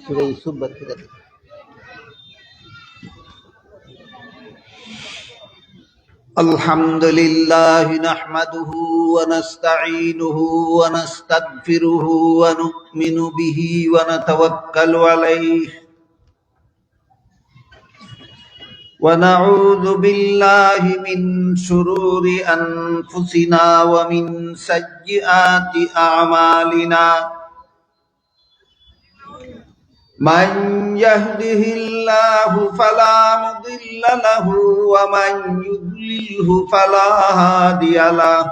সূরা ইউসুফ 32 আলহামদুলিল্লাহ নাহমাদুহু ওয়া নাস্তাঈনুহু ওয়া নাস্তাগফিরুহু ওয়া নু'মিনু বিহি ওয়া নাতাওয়াক্কালু আলাইহি ওয়া নাউযু বিল্লাহি মিন শুরুরি আনফুসিনা ওয়া মিন সাইয়্যাতি আ'মালিনা من يهده الله فلا مضل له ومن يضلله فلا هادي له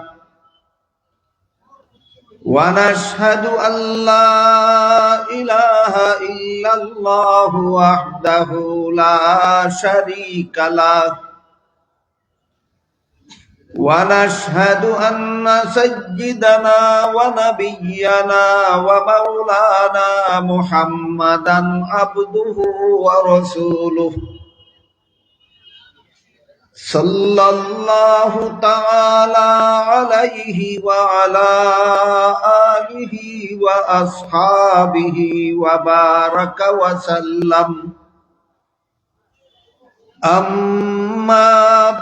ونشهد أن لا إله إلا الله وحده لا شريك له ونشهد أن سيدنا ونبينا ومولانا محمدا عبده ورسوله صلى الله تعالى عليه وعلى آله وأصحابه وبارك وسلم أما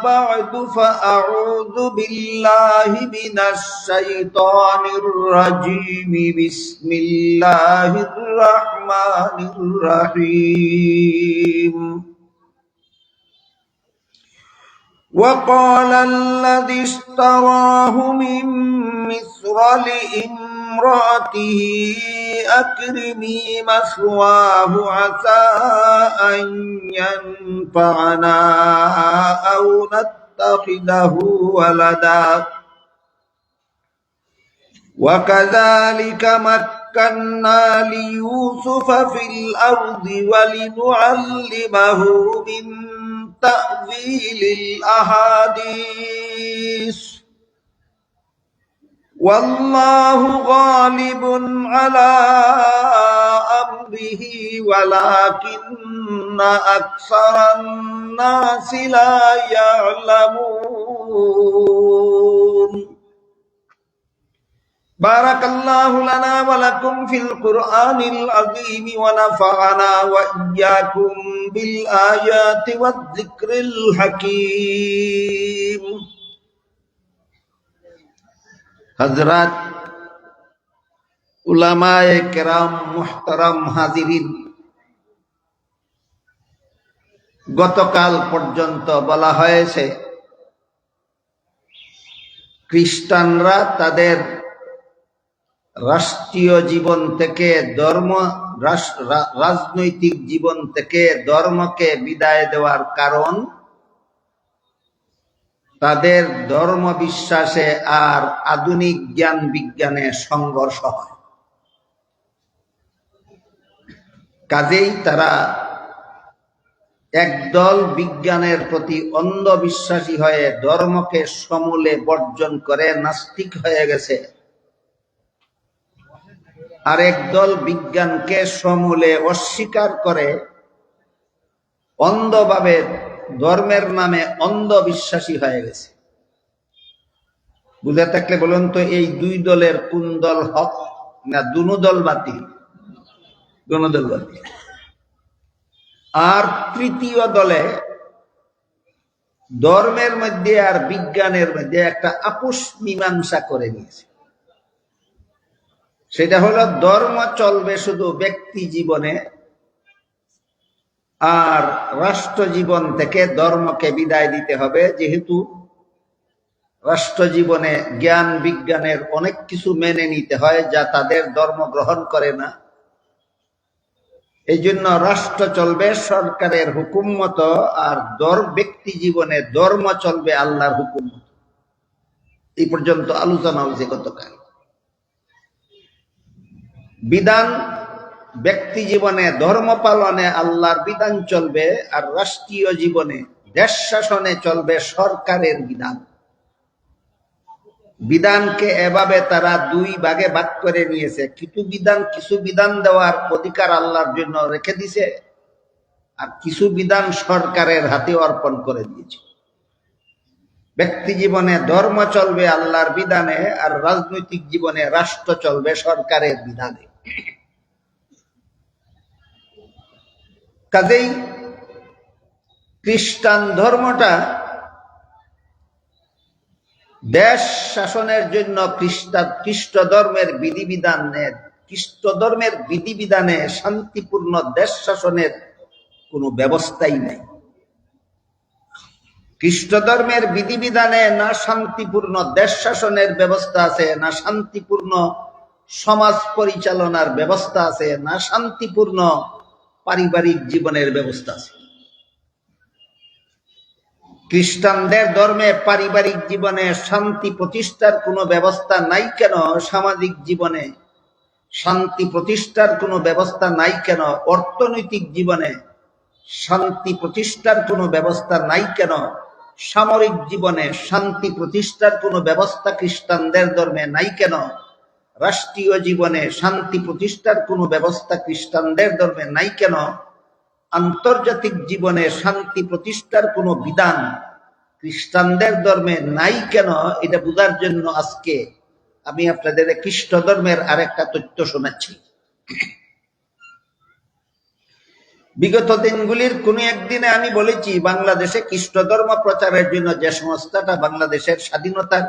بعد فأعوذ بالله من الشيطان الرجيم بسم الله الرحمن الرحيم وقال الذي اشتراه من مصر لامرأته أكرمي مثواه عسى أن ينفعنا أو نتخذه ولدا وكذلك مكنا ليوسف في الأرض ولنعلمه من تأويل الأحاديث والله غالب على أمره ولكن أكثر الناس لا يعلمون بارك الله لنا ولكم في القرآن العظيم ونفعنا وإياكم بالآيات والذكر الحكيم হযরত উলামায়ে কেরাম মুহতারাম হাজিরিন, গতকাল পর্যন্ত বলা হয়েছে খ্রিস্টানরা তাদের রাষ্ট্রীয় জীবন থেকে রাজনৈতিক জীবন থেকে ধর্মকে বিদায় দেওয়ার কারণ তাদের ধর্ম বিশ্বাসে আর আধুনিক জ্ঞান বিজ্ঞানে সংঘর্ষ হয়। কাজেই তারা একদল বিজ্ঞানের প্রতি অন্ধবিশ্বাসী হয়ে ধর্মকে সমূলে বর্জন করে নাস্তিক হয়ে গেছে, আর একদল বিজ্ঞানকে সমূলে অস্বীকার করে অন্ধভাবে ধর্মের নামে অন্ধবিশ্বাসী হয়ে গেছে। বুঝে থাকলে বলুন তো, এই দুই দলের কোন দল হক? না দুনো দল বাতিল, দুনো দল বাতিল। আর তৃতীয় দলে ধর্মের মধ্যে আর বিজ্ঞানের মধ্যে একটা আপোষ মীমাংসা করে নিয়েছে। সেটা হলো ধর্ম চলবে শুধু ব্যক্তি জীবনে, আর রাষ্ট্র জীবন থেকে ধর্মকে বিদায় দিতে হবে, যেহেতু রাষ্ট্র জীবনে জ্ঞান বিজ্ঞানের অনেক কিছু মেনে নিতে হয় যা তাদের ধর্ম গ্রহণ করে না। এই জন্য রাষ্ট্র চলবে সরকারের হুকুম মতো, আর ব্যক্তি জীবনে ধর্ম চলবে আল্লাহর হুকুম মতো। এই পর্যন্ত আলোচনা হয়েছে গতকাল। বিধান ব্যক্তি জীবনে ধর্ম পালনে আল্লাহর বিধান চলবে, আর রাষ্ট্রীয় জীবনে দেশ শাসনে চলবে সরকারের বিধান। বিধানকে এভাবে তারা দুই ভাগে ভাগ করে নিয়েছে। কিছু বিধান দেওয়ার অধিকার আল্লাহর জন্য রেখে দিছে, আর কিছু বিধান সরকারের হাতে অর্পণ করে দিয়েছে। ব্যক্তি জীবনে ধর্ম চলবে আল্লাহর বিধানে, আর রাজনৈতিক জীবনে রাষ্ট্র চলবে সরকারের বিধানে। কাজেই খ্রিস্টান ধর্মটা দেশ শাসনের জন্য খ্রিস্ট ধর্মের বিধিবিধানে শান্তিপূর্ণ দেশ শাসনের কোনো ব্যবস্থাই নেই। খ্রিস্ট ধর্মের বিধিবিধানে না শান্তিপূর্ণ দেশ শাসনের ব্যবস্থা আছে, না শান্তিপূর্ণ সমাজ পরিচালনার ব্যবস্থা আছে, না শান্তিপূর্ণ পারিবারিক জীবনের ব্যবস্থা আছে। খ্রিস্টানদের ধর্মে পারিবারিক জীবনে শান্তি প্রতিষ্ঠার কোনো ব্যবস্থা নাই কেন? সামাজিক জীবনে শান্তি প্রতিষ্ঠার কোনো ব্যবস্থা নাই কেন? অর্থনৈতিক জীবনে শান্তি প্রতিষ্ঠার কোনো ব্যবস্থা নাই কেন? সামরিক জীবনে শান্তি প্রতিষ্ঠার কোনো ব্যবস্থা খ্রিস্টানদের ধর্মে নাই কেন? রাষ্ট্রীয় জীবনে শান্তি প্রতিষ্ঠার কোনো ব্যবস্থা খ্রিস্টানদের ধর্মে নাই কেন? আন্তর্জাতিক জীবনে শান্তি প্রতিষ্ঠার কোনো বিধান খ্রিস্টানদের ধর্মে নাই কেন? এটা বোঝার জন্য আজকে আমি আপনাদের খ্রিস্ট ধর্মের আরেকটা তথ্য শোনাচ্ছি। বিগত দিনগুলির কোন একদিনে আমি বলেছি, বাংলাদেশে খ্রিস্ট ধর্ম প্রচারের জন্য যে সংস্থাটা বাংলাদেশের স্বাধীনতার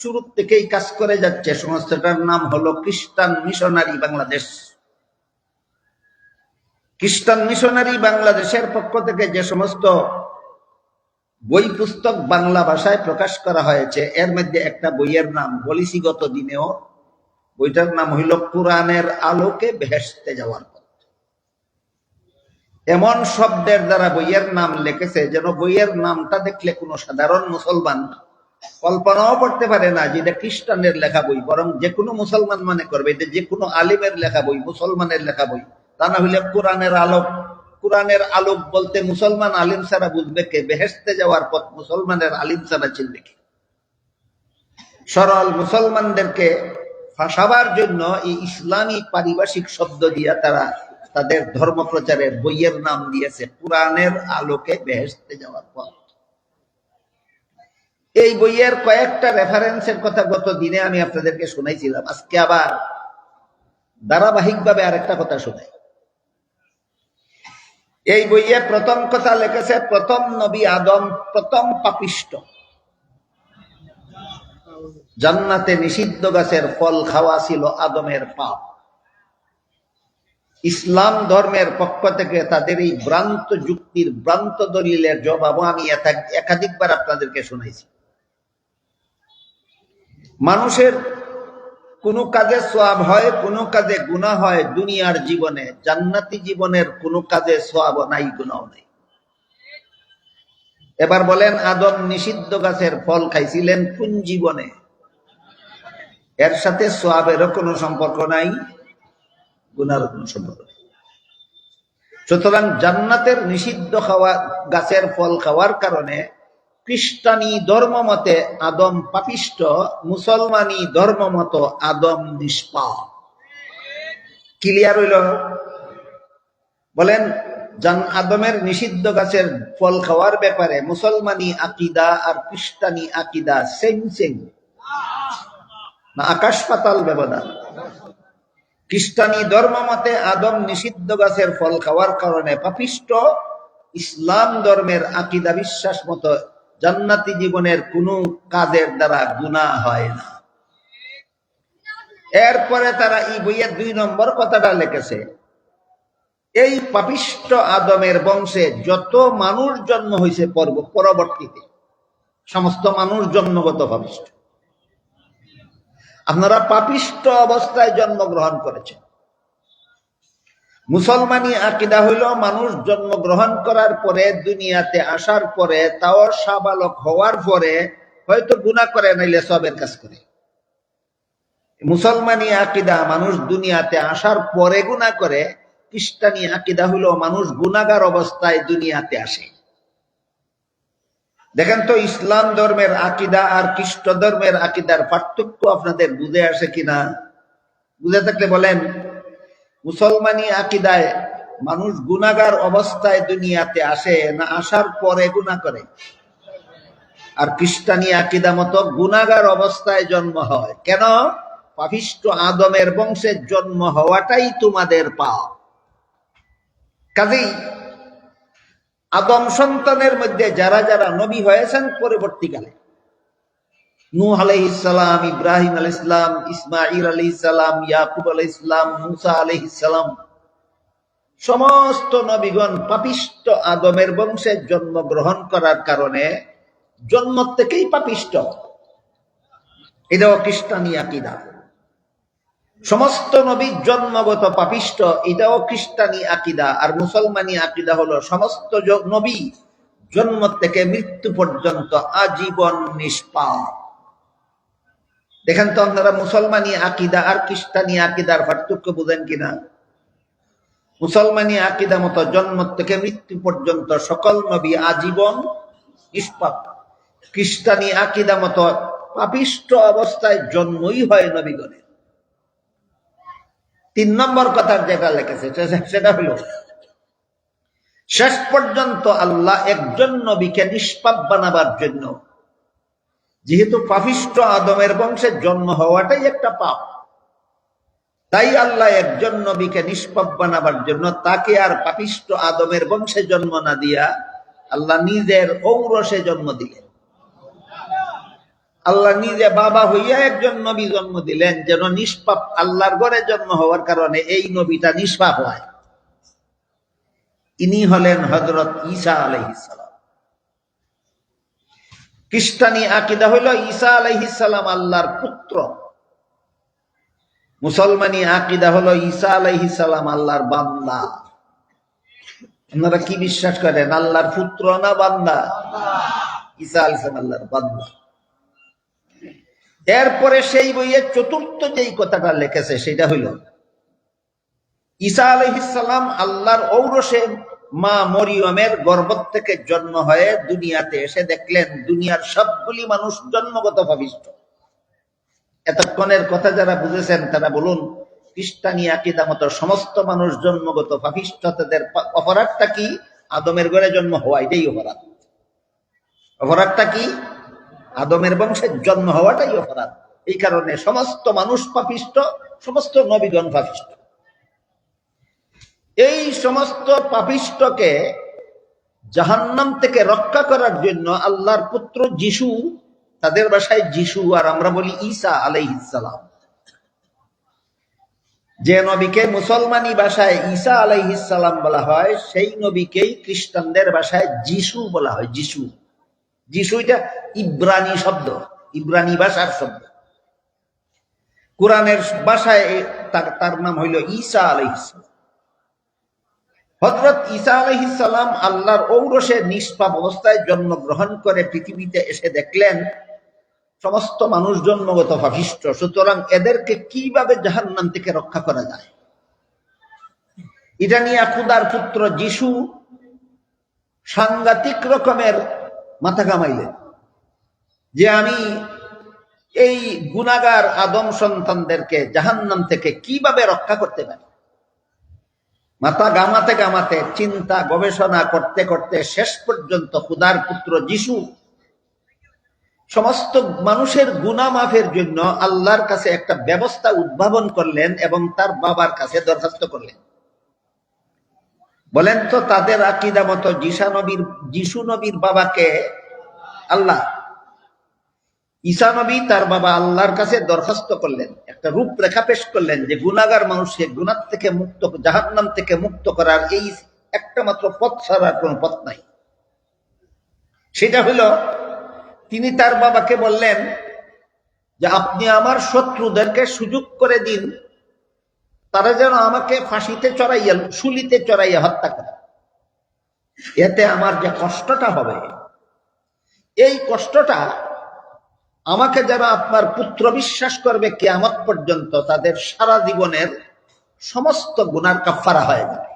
শুরু থেকেই কাজ করে যাচ্ছে, সংস্থাটার নাম হলো খ্রিস্টান মিশনারি বাংলাদেশ। খ্রিস্টান মিশনারি বাংলাদেশের পক্ষ থেকে যে সমস্ত বই পুস্তক বাংলা ভাষায় প্রকাশ করা হয়েছে, এর মধ্যে একটা বইয়ের নাম বলেছি গত দিনেও, বইটার নাম হইল কোরআনের আলোকে বেহেশতে যাওয়ার পথ। এমন শব্দের দ্বারা বইয়ের নাম লিখেছে যেন বইয়ের নামটা দেখলে কোনো সাধারণ মুসলমান কল্পনাও করতে পারে না যে এটা খ্রিস্টানের লেখা বই, বরং যে কোনো মুসলমান মনে করবে এটা যে কোনো আলিমের লেখা বই, মুসলমানের লেখা বই। তা না হইলে কোরআনের আলোক বলতে মুসলমান আলিম ছাড়া বুঝবে কে? বেহেশতে যাওয়ার পথ মুসলমানের আলিম ছাড়া চিনবে কে? সরল মুসলমানদেরকে ফাঁসাবার জন্য এই ইসলামী পারিভাষিক শব্দ দিয়া তারা তাদের ধর্ম প্রচারের বইয়ের নাম দিয়েছে কোরআনের আলোকে বেহেশতে যাওয়ার পথ। এই বইয়ের কয়েকটা রেফারেন্সের কথা গত দিনে আমি আপনাদেরকে শোনাইছিলাম। আজকে আবার ধারাবাহিকভাবে আরেকটা কথা শোনাই। এই বইয়ে প্রথম কথা লিখেছে, প্রথম নবী আদম প্রথম পাপিষ্ট, জান্নাতে নিষিদ্ধ গাছের ফল খাওয়া ছিল আদমের পাপ। ইসলাম ধর্মের পক্ষ থেকে তাদের এই ভ্রান্ত যুক্তির, ভ্রান্ত দলিলের জবাবও আমি একাধিকবার আপনাদেরকে শোনাইছি। মানুষের কোনো কাজে সওয়াব হয়, কোনো কাজে গুনাহ হয় দুনিয়ার জীবনে, জান্নাতি জীবনের কোনো কাজে সওয়াব নাই, গুনাহ নাই। এবার বলেন, আদম নিষিদ্ধ গাছের ফল খাইছিলেন কোন জীবনে? এর সাথে সওয়াবেরও কোনো সম্পর্ক নাই, গুনাহর কোনো সম্পর্ক নেই। সুতরাং জান্নাতের নিষিদ্ধ গাছের ফল খাওয়ার কারণে খ্রিস্টানি ধর্ম মতে আদম পাপিষ্ট, মুসলমানি ধর্ম মত আদম নিষ্পাপ। ক্লিয়ার হইল? বলেন, আদমের নিষিদ্ধ গাছের ফল খাওয়ার ব্যাপারে মুসলমানি আকিদা আর খ্রিস্টানি আকিদা সেম সেম না আকাশ পাতাল ব্যবধান? খ্রিস্টানি ধর্ম মতে আদম নিষিদ্ধ গাছের ফল খাওয়ার কারণে পাপিষ্ট, ইসলাম ধর্মের আকিদা বিশ্বাস মতো জান্নাতি জীবনের কোনো কাজের দ্বারা গুনাহ হয় না। এরপরে তারা এই বইয়ের 2 নম্বর কথাটা লিখেছে, এই পাপিষ্ট আদমের বংশে যত মানুষ জন্ম হয়েছে পরবর্তীতে সমস্ত মানুষ জন্মগত পাপিষ্ট। আপনারা পাপিষ্ট অবস্থায় জন্মগ্রহণ করেছেন। মুসলমানি আকিদা হইল মানুষ জন্মগ্রহণ করার পরে, দুনিয়াতে আসার পরে, তাও সাবালক হওয়ার পরে হয়তো গুনাহ করে, নাইলে সবের কাজ করে। মুসলমানি আকিদা মানুষ দুনিয়াতে আসার পরে গুনাহ করে, খ্রিস্টানি আকিদা হইল মানুষ গুনাহগার অবস্থায় দুনিয়াতে আসে। দেখেন তো ইসলাম ধর্মের আকিদা আর খ্রিস্ট ধর্মের আকিদার পার্থক্য আপনাদের বুঝে আসে কিনা? বুঝে থাকলে বলেন, মুসলমানি আকিদায় মানুষ গুনাহগার অবস্থায় দুনিয়াতে আসে না আসার পরে গুনাহ করে? আর খ্রিস্টানি আকিদা মতো গুনাহগার অবস্থায় জন্ম হয়। কেন? পাপিষ্ট আদমের বংশে জন্ম হওয়াটাই তোমাদের পাপ। কাজেই আদম সন্তানের মধ্যে যারা যারা নবী হয়েছেন পরবর্তীকালে, নূহ আলাইহিস সালাম, ইব্রাহিম আলাইহিস সালাম, ইসমাঈল আলাইহিস সালাম, ইয়াকুব আলাইহিস সালাম, মূসা আলাইহিস সালাম, সমস্ত নবীগণ পাপিষ্ট আদমের বংশে জন্মগ্রহণ করার কারণে জন্ম থেকেই পাপিষ্ট। এটাও খ্রিস্টানি আকীদা। সমস্ত নবী জন্মগত পাপিষ্ট, এটাও খ্রিস্টানি আকীদা। আর মুসলমানি আকীদা হলো সমস্ত নবী জন্ম থেকে মৃত্যু পর্যন্ত আজীবন নিষ্পাপ। দেখেন তো আপনারা মুসলমানি আকীদা আর খ্রিস্টানি আকীদার পার্থক্য বুঝেন কিনা? মুসলমানি আকীদা মতো জন্ম থেকে মৃত্যু পর্যন্ত সকল নবী আজীবন নিষ্পাপ। খ্রিস্টানি আকীদা মতো পাপিষ্ট অবস্থায় জন্মই হয় নবীগণের। 3 নম্বর কথার যেটা লেখেছে সেটা হলো, শেষ পর্যন্ত আল্লাহ একজন নবীকে নিষ্পাপ বানাবার জন্য, যেহেতু পাপিষ্ট আদমের বংশে জন্ম হওয়াটাই একটা পাপ, তাই আল্লাহ একজন নবীকে নিষ্পাপ বানাবার জন্য তাকে আর পাপিষ্ট আদমের বংশে জন্ম না দিয়া আল্লাহ নিজের ঔরসে জন্ম দিলেন। আল্লাহ নিজে বাবা হইয়া একজন নবী জন্ম দিলেন, যেন নিষ্পাপ আল্লাহর ঘরে জন্ম হওয়ার কারণে এই নবীটা নিষ্পাপ হয়। ইনি হলেন হযরত ঈসা আলাইহিস সালাম। খ্রিস্টানি আকীদা হইল ঈসা আলাইহিস সালাম আল্লাহর পুত্র। মুসলমানি আকীদা হলো ঈসা আলাইহিস সালাম আল্লাহর বান্দা। আপনারা কি বিশ্বাস করেন, আল্লাহর পুত্র না বান্দা? ঈসা আলাইহিস সালাম আল্লাহর বান্দা। এরপরে সেই বইয়ে চতুর্থ যেই কথাটা লিখেছে সেটা হইল, ঈসা আলাইহিস সালাম আল্লাহর ঔরসে মা মরিয়মের গর্ভ থেকে জন্ম হয়ে দুনিয়াতে এসে দেখলেন দুনিয়ার সবগুলি মানুষ জন্মগত পাপিষ্ট। এতক্ষণের কথা যারা বুঝেছেন তারা বলুন, খ্রিস্টানি আকীদা মতো সমস্ত মানুষ জন্মগত পাপিষ্ট, তাদের অপরাধটা কি? আদমের ঘরে জন্ম হওয়া, এটাই অপরাধ। অপরাধটা কি? আদমের বংশে জন্ম হওয়াটাই অপরাধ। এই কারণে সমস্ত মানুষ পাপিষ্ট, সমস্ত নবীগণ পাপিষ্ট। এই সমস্ত পাপিষ্টকে জাহান্নাম থেকে রক্ষা করার জন্য আল্লাহর পুত্র যিশু, তাদের ভাষায় যিশু আর আমরা বলি ঈসা আলাইহিস সালাম, যে নবীকে মুসলমানি ভাষায় ঈসা আলাইহিস সালাম বলা হয়, সেই নবীকেই খ্রিস্টানদের ভাষায় যিশু বলা হয়। যিশু, যিশু এটা ইব্রানি শব্দ, ইব্রানি ভাষার শব্দ। কোরআনের ভাষায় তার নাম হইল ঈসা আলাইহিস সালাম। হযরত ঈসা আলাইহিস সালাম আল্লাহর ঔরসে নিষ্পাপ অবস্থায় জন্মগ্রহণ করে পৃথিবীতে এসে দেখলেন সমস্ত মানুষ জন্মগত পাপিষ্ট, সুতরাং এদেরকে কিভাবে জাহান্নাম থেকে রক্ষা করা যায়, এটা নিয়ে খুদার পুত্র যিশু সাংঘাতিক রকমের মাথা ঘামাইলেন যে আমি এই গুনাহগার আদম সন্তানদেরকে জাহান্নাম থেকে কিভাবে রক্ষা করতে পারি। মাথা ঘামাতে ঘামাতে চিন্তা গবেষণা করতে করতে শেষ পর্যন্ত খুদার পুত্র যিশু সমস্ত মানুষের গুনাহ মাফের জন্য আল্লাহর কাছে একটা ব্যবস্থা উদ্ভাবন করলেন এবং তার বাবার কাছে দরখাস্ত করলেন। বলেন তো, তাদের আকীদা মতো যিশু নবীর বাবাকে আল্লাহ, ঈসা নবী তার বাবা আল্লাহর কাছে দরখাস্ত করলেন, একটা রূপরেখা পেশ করলেন যে গুনাহগার মানুষকে গুনাহ থেকে মুক্ত, জাহান্নাম থেকে মুক্ত করার এই একটা মাত্র পথ ছাড়া কোনো পথ নাই। সেটা হলো, তিনি তার বাবাকে বললেন যে আপনি আমার শত্রুদেরকে সুযোগ করে দিন, তারা যেন আমাকে ফাঁসিতে চড়াইয়া, শুলিতে চড়াইয়া হত্যা করে। এতে আমার যে কষ্টটা হবে, এই কষ্টটা আমাকে যারা আপনার পুত্র বিশ্বাস করবে কিয়ামত পর্যন্ত, তাদের সারা জীবনের সমস্ত গুনার কাফারা হয়ে যাবে।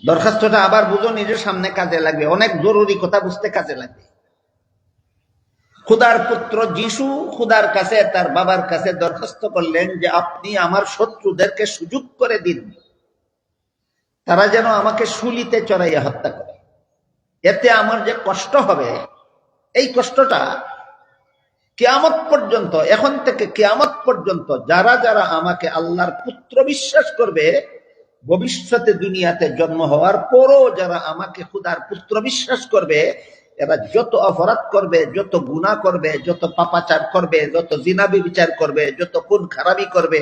দরখাস্তটা আবার বুঝো, নিজের সামনে কাজে লাগবে, অনেক জরুরি কথা বুঝতে কাজে লাগবে। খুদার পুত্র যিশু খুদার কাছে, তার বাবার কাছে দরখাস্ত করলেন যে আপনি আমার শত্রুদেরকে সুযোগ করে দিন, তারা যেন আমাকে শুলিতে চড়াইয়া হত্যা করে। এতে আমার যে কষ্ট হবে, এই কষ্টটা কিয়ামত পর্যন্ত, এখন থেকে কিয়ামত পর্যন্ত যারা যারা আমাকে আল্লাহর পুত্র বিশ্বাস করবে, ভবিষ্যতে দুনিয়াতে জন্ম হওয়ার পরও যারা আমাকে খুদার পুত্র বিশ্বাস করবে, এরা যত অপরাধ করবে, যত গুনাহ করবে, যত পাপাচার করবে, যত জিনা ব্যভিচার করবে, যত খুন খারাপি করবে,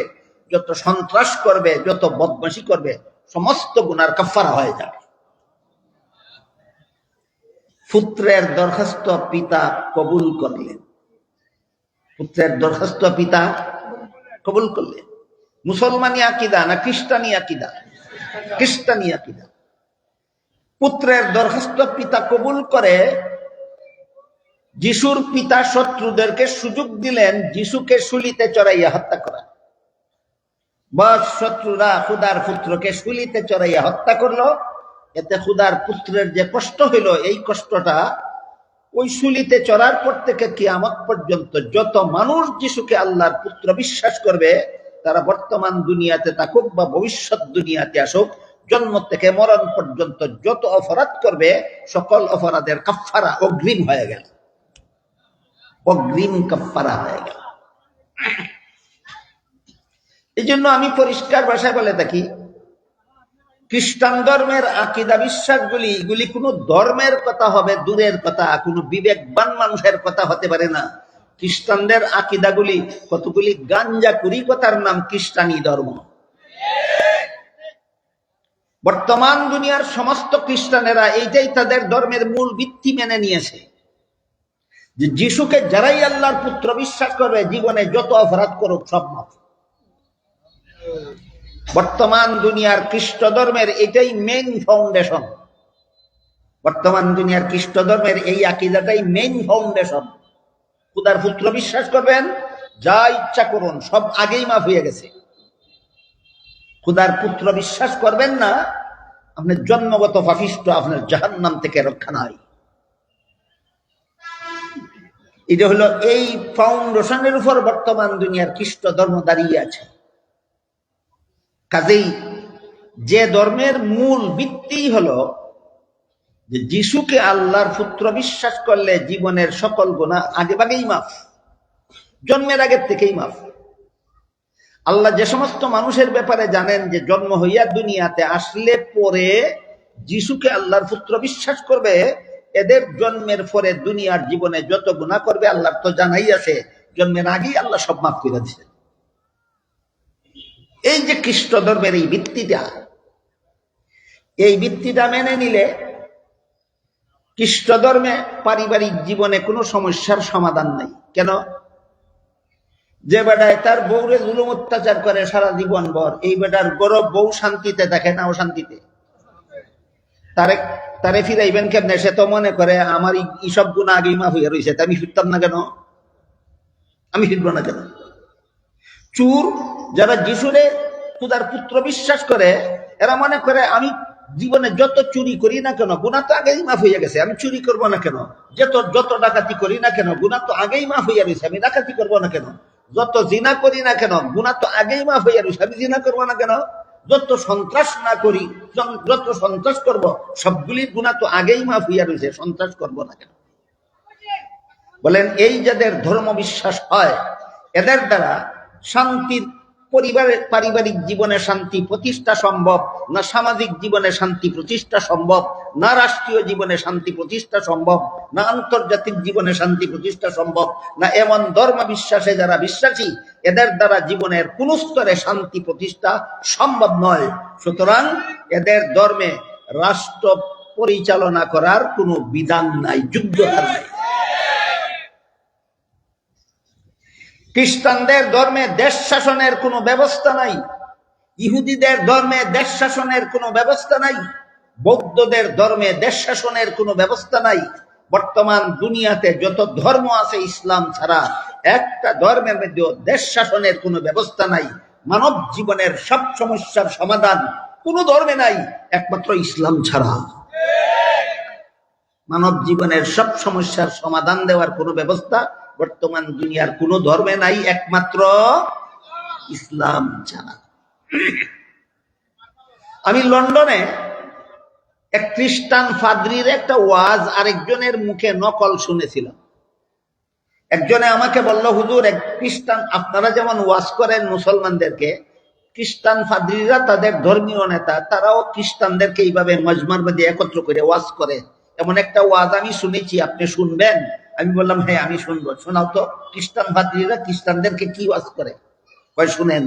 যত সন্ত্রাস করবে, যত বদমাশি করবে, সমস্ত গুনার কাফারা হয়ে যাবে। পুত্রের দরখাস্ত পিতা কবুল করলেন, পুত্রের দরখাস্ত পিতা কবুল করলেন। মুসলমানি আকিদা না খ্রিস্টানি আকিদা? খ্রিস্টানি আকিদা। পুত্রের দরখাস্ত পিতা কবুল করে যিশুর পিতা শত্রুদেরকে সুযোগ দিলেন যিশুকে শুলিতে চড়াইয়া হত্যা করা। বস শত্রুরা খুদার পুত্রকে শুলিতে চড়াইয়া হত্যা করলো। এতে খুদার পুত্রের যে কষ্ট হইল, এই কষ্টটা ওই শুলিতে চড়ার পর থেকে কিয়ামত পর্যন্ত যত মানুষ যিশুকে আল্লাহর পুত্র বিশ্বাস করবে, তারা বর্তমান দুনিয়াতে থাকুক বা ভবিষ্যৎ দুনিয়াতে আসুক, জন্ম থেকে মরণ পর্যন্ত যত অপরাধ করবে, সকল অপরাধের কাফফারা অগ্রিম হয়ে গেল, অগ্রিম কাফফারা হয়ে গেল। এই জন্য আমি পরিষ্কার ভাষায় বলে থাকি, খ্রিস্টান ধর্মের আকিদা বিশ্বাসগুলি, এগুলি কোনো ধর্মের কথা হবে দূরের কথা, কোনো বিবেকবান মানুষের কথা হতে পারে না। খ্রিস্টানদের আকিদাগুলি কতগুলি গাঞ্জা কুরি কথার নাম খ্রিস্টানি ধর্ম। বর্তমান দুনিয়ার সমস্ত খ্রিস্টানেরা এইটাই তাদের ধর্মের মূল ভিত্তি মেনে নিয়েছে, যে যিশুকে যারাই আল্লাহর পুত্র বিশ্বাস করবে, জীবনে যত অপরাধ করুক সব মাফ। বর্তমান দুনিয়ার খ্রিস্ট ধর্মের এটাই মেইন ফাউন্ডেশন। বর্তমান দুনিয়ার খ্রিস্ট ধর্মের এই আকীদাটাই মেইন ফাউন্ডেশন। খুদার পুত্র বিশ্বাস করবেন, যা ইচ্ছা করুন, সব আগেই মাফ হয়ে গেছে। খুদার পুত্র বিশ্বাস করবেন না, আপনার জন্মগত পাপিষ্ঠ, আপনার জাহান্নাম থেকে রক্ষা নাই। এটা হলো এই ফাউন্ডেশনের উপর বর্তমান দুনিয়ার খ্রিস্ট ধর্ম দাঁড়িয়ে আছে। কাজেই যে ধর্মের মূল ভিত্তি হলো যে যিশুকে আল্লাহর পুত্র বিশ্বাস করলে জীবনের সকল গুনাহ আগেভাগেই মাফ, জন্মের আগের থেকেই মাফ। আল্লাহ যে সমস্ত মানুষের ব্যাপারে জানেন যে জন্ম হইয়া দুনিয়াতে আসলে পরে যিশুকে আল্লাহর পুত্র বিশ্বাস করবে, এদের জন্মের পরে দুনিয়ার জীবনে যত গুনাহ করবে আল্লাহর তো জানাই আছে, জন্মের আগেই আল্লাহ সব মাফ করে দিয়েছে। এই যে খ্রিস্ট ধর্মের এই ভিত্তিটা মেনে নিলে খ্রিস্ট ধর্মে পারিবারিক জীবনে কোনো সমস্যার সমাধান নাই। কেন? যে বেটায় তার বউরে জুলুম অত্যাচার করে সারা জীবন ভর, এই বেটার গৌরব বউ শান্তিতে দেখে না, অশান্তিতে। তারে ফিরাইবেন কেমনে? সে তো মনে করে আমার এইসব গুণ আগেই মাফ হইয়া রয়েছে, আমি ফিরতাম না কেন, আমি ফিরবো না কেন? চুর যারা যিশুরে খুদার পুত্র বিশ্বাস করে, এরা মনে করে আমি জীবনে যত চুরি করি না কেন, গুনাহ তো আগেই মাফ হইয়া গেছে, আমি চুরি করবো না কেন? যত ডাকাতি করি না কেন, গুনাহ তো আগেই মাফ হইয়া রয়েছে, আমি ডাকাতি করবো না কেন? যত জিনা করি না কেন, গুনাহ তো আগেই মাফ হইয়া রয়েছে, আমি জিনা করবো না কেন? যত সন্ত্রাস না করি, যত সন্ত্রাস করব, সবগুলির গুনাহ তো আগেই মাফ হইয়া রয়েছে, সন্ত্রাস করবো না কেন? বলেন, এই যাদের ধর্ম বিশ্বাস হয়, এদের দ্বারা শান্তির পারিবারিক জীবনে শান্তি প্রতিষ্ঠা সম্ভব না, সামাজিক জীবনে শান্তি প্রতিষ্ঠা সম্ভব না, রাষ্ট্রীয় জীবনে শান্তি প্রতিষ্ঠা সম্ভব না, আন্তর্জাতিক জীবনে শান্তি প্রতিষ্ঠা সম্ভব না। এমন ধর্ম বিশ্বাসে যারা বিশ্বাসী, এদের দ্বারা জীবনের কোন স্তরে শান্তি প্রতিষ্ঠা সম্ভব নয়। সুতরাং এদের ধর্মে রাষ্ট্র পরিচালনা করার কোনো বিধান নাই, যোগ্যতা নাই। খ্রিস্টানদের ধর্মে দেশ শাসনের কোনো ব্যবস্থা নাই, ইহুদিদের ধর্মে দেশ শাসনের কোনো ব্যবস্থা নাই, বৌদ্ধদের ধর্মে দেশ শাসনের কোনো ব্যবস্থা নাই। বর্তমান দুনিয়াতে যত ধর্ম আছে ইসলাম ছাড়া, একটা ধর্মের মধ্যে দেশ শাসনের কোনো ব্যবস্থা নাই। মানব জীবনের সব সমস্যার সমাধান কোনো ধর্মে নাই, একমাত্র ইসলাম ছাড়া। মানব জীবনের সব সমস্যার সমাধান দেওয়ার কোনো ব্যবস্থা বর্তমান দুনিয়ার কোন ধর্মে নাই, একমাত্র ইসলাম ছাড়া। আমি লন্ডনে এক খ্রিস্টান ফাদরির একটা ওয়াজ আরেকজনের মুখে নকল শুনেছিলাম। একজনে আমাকে বলল, হুজুর, এক খ্রিস্টান, আপনারা যেমন ওয়াজ করেন মুসলমানদেরকে, খ্রিস্টান ফাদ্রীরা তাদের ধর্মীয় নেতা, তারাও খ্রিস্টানদেরকে এইভাবে মজমার মধ্যে একত্র করে ওয়াজ করে। এমন একটা ওয়াজ আমি শুনেছি, আপনি শুনবেন? আমি বললাম হ্যাঁ আমি শুনবো। শোনাও তো, খ্রিস্টান ফাদ্রীরা খ্রিস্টানদেরকে কি ওয়াজ করে। কয় শুনেন।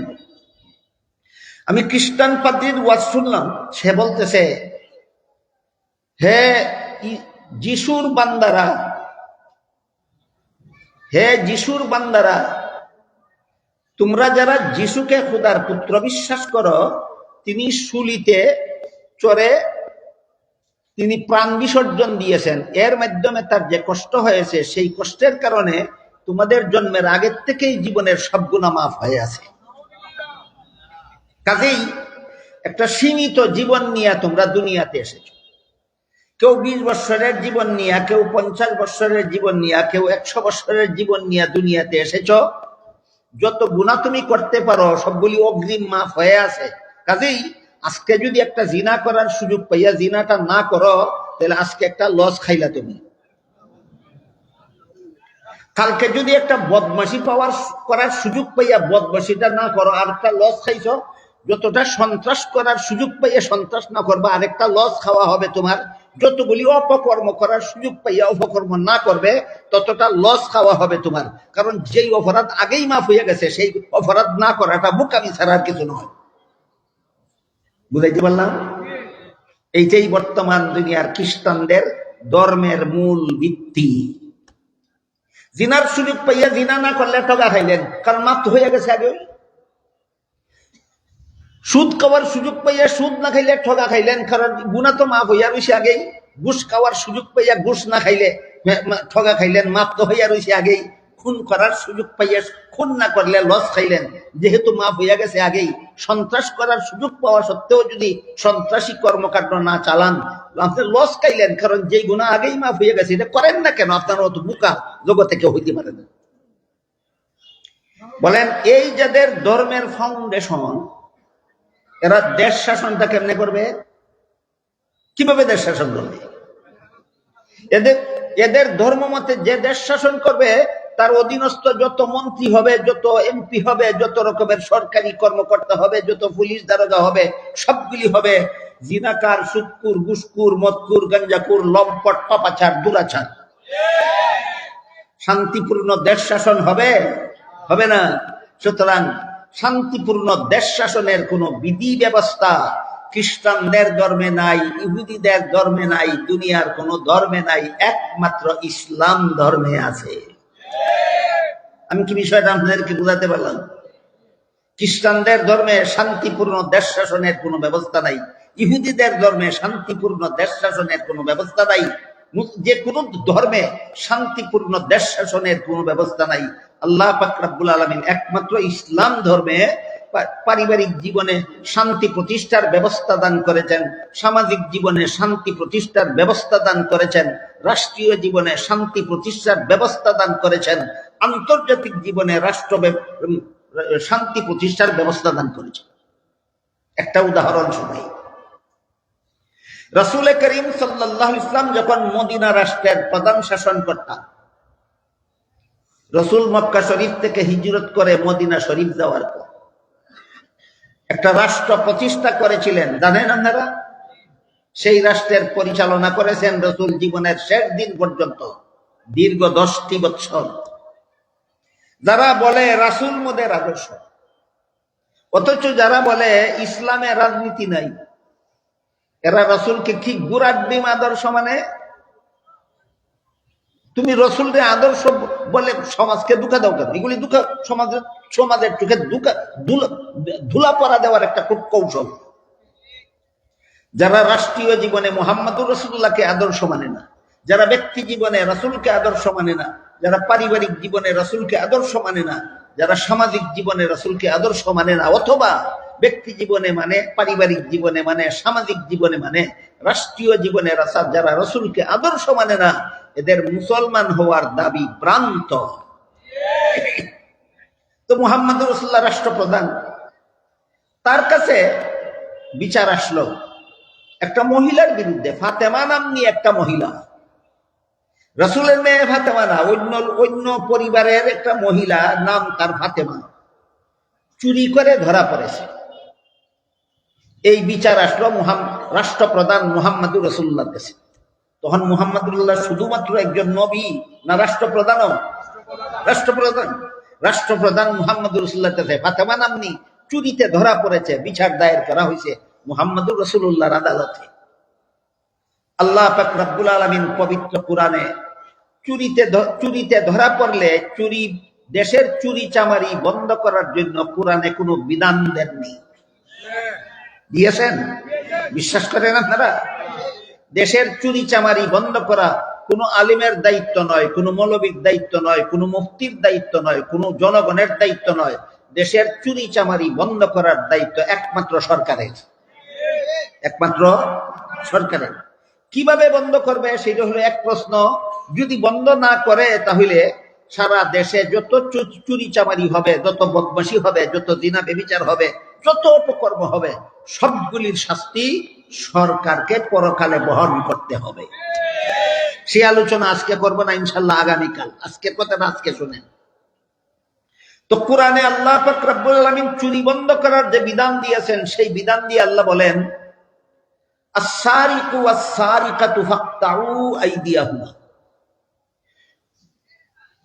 আমি খ্রিস্টান পাদ্রীর ওয়াজ শুনলাম। সে বলতেছে, হে যিশুর বান্দারা, হে যিশুর বান্দারা, তোমরা যারা যিশুকে খোদার পুত্র বিশ্বাস করো, তিনি শুলিতে চড়ে তিনি প্রাণ বিসর্জন দিয়েছেন। এর মাধ্যমে তার যে কষ্ট হয়েছে, সেই কষ্টের কারণে তোমাদের জন্মের আগের থেকেই জীবনের সব গুনাহ মাফ হয়ে আছে। কাজেই একটা সীমিত জীবন নিয়ে তোমরা দুনিয়াতে এসেছো। কেউ 20 বছরের জীবন নিয়ে, কেউ 50 বছরের জীবন নিয়ে, কেউ 100 বছরের জীবন নিয়ে দুনিয়াতে এসেছো। যত গুনাহ তুমি করতে পারো সবগুলি অগ্রিম মাফ হয়ে আছে। কাজেই আজকে যদি একটা জিনা করার সুযোগ পাইয়া জিনাটা না করো, তাহলে আজকে একটা লস খাইলা তুমি। কালকে যদি একটা বদমাশি করার সুযোগ পাইয়া বদমাশিটা না করো, আর একটা লস খাইছো। যতটা সন্ত্রাস করার সুযোগ পাইয়া সন্ত্রাস না করবা, আরেকটা লস খাওয়া হবে তোমার। যতগুলি অপকর্ম করার সুযোগ পাইয়া অপকর্ম না করবে, ততটা লস খাওয়া হবে তোমার। কারণ যেই অপরাধ আগেই মাফ হয়ে গেছে, সেই অপরাধ না করাটা বোকামি ছাড়া আর কিছু নয়। বুঝাইতে পারলাম? এইটাই বর্তমান দুনিয়ার খ্রিস্টানদের ধর্মের মূল ভিত্তি। জিনার সুযোগ পাইয়া জিনা না করলে ঠগা খাইলেন, কারণ মাফ হয়ে গেছে আগে। সুদ খাওয়ার সুযোগ পাইয়া সুদ না খাইলে ঠগা খাইলেন, কারণ গুনাহ তো মাফ হইয়া রয়েছে আগেই। ঘুষ খাওয়ার সুযোগ পাইয়া ঘুষ না খাইলে ঠগা খাইলেন, মাফ তো হইয়া রয়েছে আগেই। খুন করার সুযোগ পাইয়া খুন না করলে লস খাইলেন, যেহেতু মাফ হইয়া গেছে আগেই। সন্ত্রাস করার সুযোগ পাওয়া সত্ত্বেও যদি সন্ত্রাসী কর্মকাণ্ড না চালান, আপনি লস খাইলেন, কারণ যেই গুনাহ আগেই মাফ হইয়া গেছে। এটা করেন না কেন? আপনারা অত বোকা জগতে কেউ হইতে পারে না। বলেন, এই যাদের ধর্মের ফাউন্ডেশন, এরা দেশ শাসনটা কেমনে করবে? কিভাবে দেশ শাসন করবে? এদের ধর্ম মতে যে দেশ শাসন করবে, তার অধীনস্থ যত মন্ত্রী হবে, যত এমপি হবে, যত রকমের সরকারি কর্মকর্তা হবে, যত পুলিশ দারোগা হবে, সবগুলি হবে জিনাকার, সুদকুর, ঘুষকুর, মদকুর, গাঞ্জাকুর, লম্পট, পাপাচার, দুরাচার। শান্তিপূর্ণ দেশ শাসন হবে? হবে না। সুতরাং শান্তিপূর্ণ দেশ শাসনের কোন বিধি ব্যবস্থা খ্রিস্টানদের ধর্মে নাই, ইহুদিদের ধর্মে নাই, দুনিয়ার কোন ধর্মে নাই, একমাত্র ইসলাম ধর্মে আছে। আমি কি বিষয়টা আপনাদেরকে বুঝাতে পারলাম? খ্রিস্টানদের ধর্মে শান্তিপূর্ণ দেশ শাসনের কোন ব্যবস্থা নাই, ইহুদিদের ধর্মে শান্তিপূর্ণ দেশ শাসনের কোন ব্যবস্থা নাই, যে কোন ধর্মে শান্তিপূর্ণ দেশ শাসনের কোন ব্যবস্থা নাই। আল্লাহ পাক রব্বুল আলামিন একমাত্র ইসলাম ধর্মে পারিবারিক জীবনে শান্তি প্রতিষ্ঠার ব্যবস্থা দান করেছেন, সামাজিক জীবনে শান্তি প্রতিষ্ঠার ব্যবস্থা দান করেছেন, রাষ্ট্রীয় জীবনে শান্তি প্রতিষ্ঠার ব্যবস্থা দান করেছেন, আন্তর্জাতিক জীবনে রাষ্ট্র শান্তি প্রতিষ্ঠার ব্যবস্থা দান করেছেন। একটা উদাহরণ শোনাই। রাসূল করিম সাল্লাল্লাহু আলাইহি ওয়াসাল্লাম যখন মদিনা রাষ্ট্রের প্রধান শাসনকর্তা, রাসূল মক্কা শরীফ থেকে হিজরত করে মদিনা শরীফ যাওয়ার পর একটা রাষ্ট্র প্রতিষ্ঠা করেছিলেন, জানেন আপনারা? সেই রাষ্ট্রের পরিচালনা করেছেন রাসূল জীবনের শেষ দিন পর্যন্ত, দীর্ঘ 10টি বছর। যারা বলে রাসূল মোদের আদর্শ, অথচ যারা বলে ইসলামে রাজনীতি নাই, এরা রাসূলকে কি গুড়ার ডিম আদর্শ মানে? তুমি রসুলের আদর্শ বলে সমাজকে দুঃখা দাও কেন? এগুলি দুঃখা সমাজের চোখে ধুলা পরা দেওয়ার একটা খুব কৌশল। যারা রাষ্ট্রীয় জীবনে মুহাম্মদুর রাসূলুল্লাহকে আদর্শ মানে না, যারা ব্যক্তি জীবনে রাসূলকে আদর্শ মানে না, যারা পারিবারিক জীবনে রাসূলকে আদর্শ মানে না, যারা সামাজিক জীবনে রাসূলকে আদর্শ মানে না, অথবা ব্যক্তি জীবনে মানে, পারিবারিক জীবনে মানে, সামাজিক জীবনে মানে, রাষ্ট্রীয় জীবনে যারা রাসূলকে আদর্শ মানে না, এদের মুসলমান হওয়ার দাবি ভ্রান্ত। তো মুহাম্মদুর রাসূলুল্লাহ রাষ্ট্রপ্রধান, তার কাছে বিচার আসলো একটা মহিলার বিরুদ্ধে। ফাতেমা নামনি একটা মহিলা, রাসূলের মেয়ে ফাতেমা না, অন্য পরিবারের একটা মহিলা, নাম তার ফাতেমা, চুরি করে ধরা পড়েছে। এই বিচার আসলো রাষ্ট্রপ্রধান মুহাম্মদুর রাসূলুল্লাহর কাছে। তখন মুহাম্মদুল্লাহ শুধুমাত্র একজন নবী না রাষ্ট্রপ্রধানও? রাষ্ট্রপ্রধান। রাষ্ট্রপ্রধান মুহাম্মদুর রাসূলুল্লাহর কাছে ফাতেমা নাম্নী চুরিতে ধরা পড়েছে, বিচার দায়ের করা হয়েছে মুহাম্মদুর রাসূলুল্লাহর আদালতে। আল্লাহ পাক রব্বুল আলামিন পবিত্র কোরআনে চুরিতে ধরা পড়লে দেশের চুরি চামারি বন্ধ করার জন্য কোরআনে কোনো বিধান দেননি। দিয়েছেন? বিশ্বাস করেন আপনারা? দেশের চুরি চামারি বন্ধ করা কোনো আলিমের দায়িত্ব নয়, কোনো মৌলবীর দায়িত্ব নয়, কোনো মুফতির দায়িত্ব নয়, কোনো জনগণের দায়িত্ব নয়। দেশের চুরি চামারি বন্ধ করার দায়িত্ব একমাত্র সরকারের। একমাত্র সরকারের। কিভাবে বন্ধ করবে সেটা হলো এক প্রশ্ন। যদি বন্ধ না করে তাহলে সারা দেশে যত চুরি চামারি হবে, যত বদমাশি হবে, যত জিনা ব্যভিচার হবে, যত অপকর্ম হবে, সবগুলির শাস্তি সরকারকে পরকালে বহন করতে হবে। সে আলোচনা আজকে করবো না, ইনশাল্লাহ আগামীকাল। আজকের কথাটা আজকে শুনেন। তো কোরআনে আল্লাহ পাক রব্বুল আলামিন চুরি বন্ধ করার যে বিধান দিয়েছেন, সেই বিধান দিয়ে আল্লাহ বলেন, আস-সারিকু ওয়াস-সারিকাতু ফাকতাউ আইদিয়াহুমা।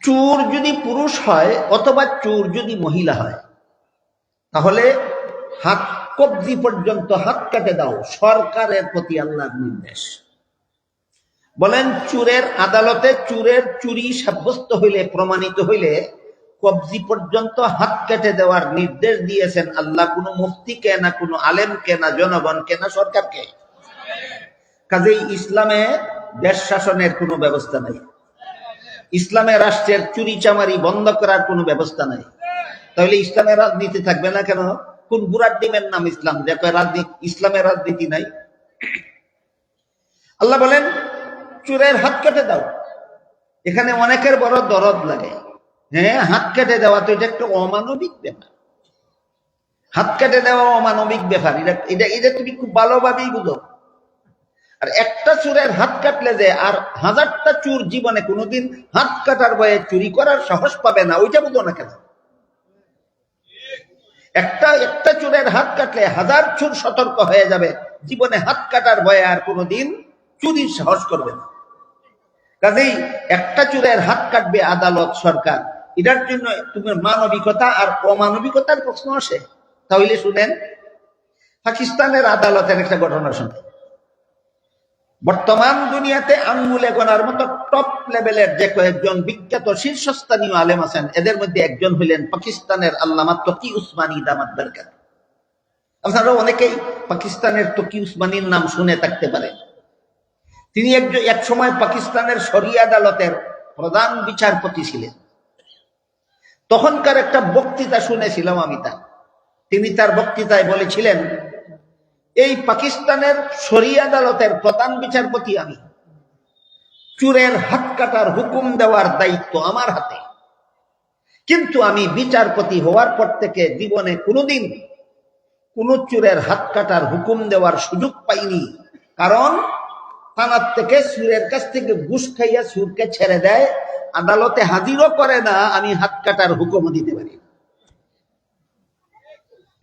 চোর যদি পুরুষ হয় অথবা চোর যদি মহিলা হয়, তাহলে হাত কবজি পর্যন্ত হাত কেটে দাও। সরকারের প্রতি আল্লাহর নির্দেশ। বলেন চোরের আদালতে চোরের চুরি সাব্যস্ত হইলে, প্রমাণিত হইলে কবজি পর্যন্ত হাত কেটে দেওয়ার নির্দেশ দিয়েছেন আল্লাহ। কোনো মুফতিকে না, কোনো আলেমকে না, জনগণকে না, সরকারকে। কাজেই ইসলামে দেশ শাসনের কোনো ব্যবস্থা নাই। ইসলামে রাষ্ট্রের চুরি চামারি বন্ধ করার কোনো ব্যবস্থা নাই। তাহলে ইসলামের রাজনীতি থাকবে না কেন? কোন বুড়ার ডিমের নাম ইসলাম, যে রাজনীতি? ইসলামের রাজনীতি নাই। আল্লাহ বলেন চোরের হাত কেটে দাও। এখানে অনেকের বড় দরদ লাগে। হ্যাঁ, হাত কেটে দেওয়া তো এটা একটা অমানবিক ব্যাপার। হাত কেটে দেওয়া অমানবিক ব্যাপার, এটা তুমি খুব ভালোভাবেই বুঝো। আর একটা চোরের হাত কাটলে যে আর হাজারটা চোর জীবনে কোনোদিন হাত কাটার ভয়ে চুরি করার সাহস পাবে না, ওইটা বুঝো না কেন? একটা চোরের হাত কাটলে হাজার চোর সতর্ক হয়ে যাবে, জীবনে হাত কাটার ভয়ে আর কোনোদিন চুরির সাহস করবে না। কাজেই একটা চোরের হাত কাটবে আদালত, সরকার, এটার জন্য তুমি মানবিকতা আর অমানবিকতার প্রশ্ন আসে। তাহলে শুনেন পাকিস্তানের আদালতের একটা ঘটনা শুনে। বর্তমান দুনিয়াতে আঙ্গুলে গোনার মতো টপ লেভেলের যে কয়েকজন বিখ্যাত শীর্ষস্থানীয় আলেম আছেন, এদের মধ্যে একজন হইলেন পাকিস্তানের আল্লামা তকি উসমানী দামাত বরকাত। আপনারা অনেকেই পাকিস্তানের তকি উসমানীর নাম শুনে থাকতে পারেন। তিনি এক সময় পাকিস্তানের শরিয়া আদালতের প্রধান বিচারপতি ছিলেন। তখনকার একটা বক্তৃতা শুনেছিলাম আমি তিনি তার বক্তৃতায় বলেছিলেন, এই পাকিস্তানের শরিয়া আদালতের প্রধান বিচারপতি আমি, চোরের হাত কাটার হুকুম দেওয়ার দায়িত্ব আমার হাতে। কিন্তু আমি বিচারপতি হওয়ার পর থেকে জীবনে কোনোদিন কোন চোরের হাত কাটার হুকুম দেওয়ার সুযোগ পাইনি। কারণ থানার থেকে চোরের কাছ থেকে ঘুষ খাইয়া চোরকে ছেড়ে দেয়, আদালতে হাজিরও করে না, আমি হাত কাটার হুকুম দিতে পারি।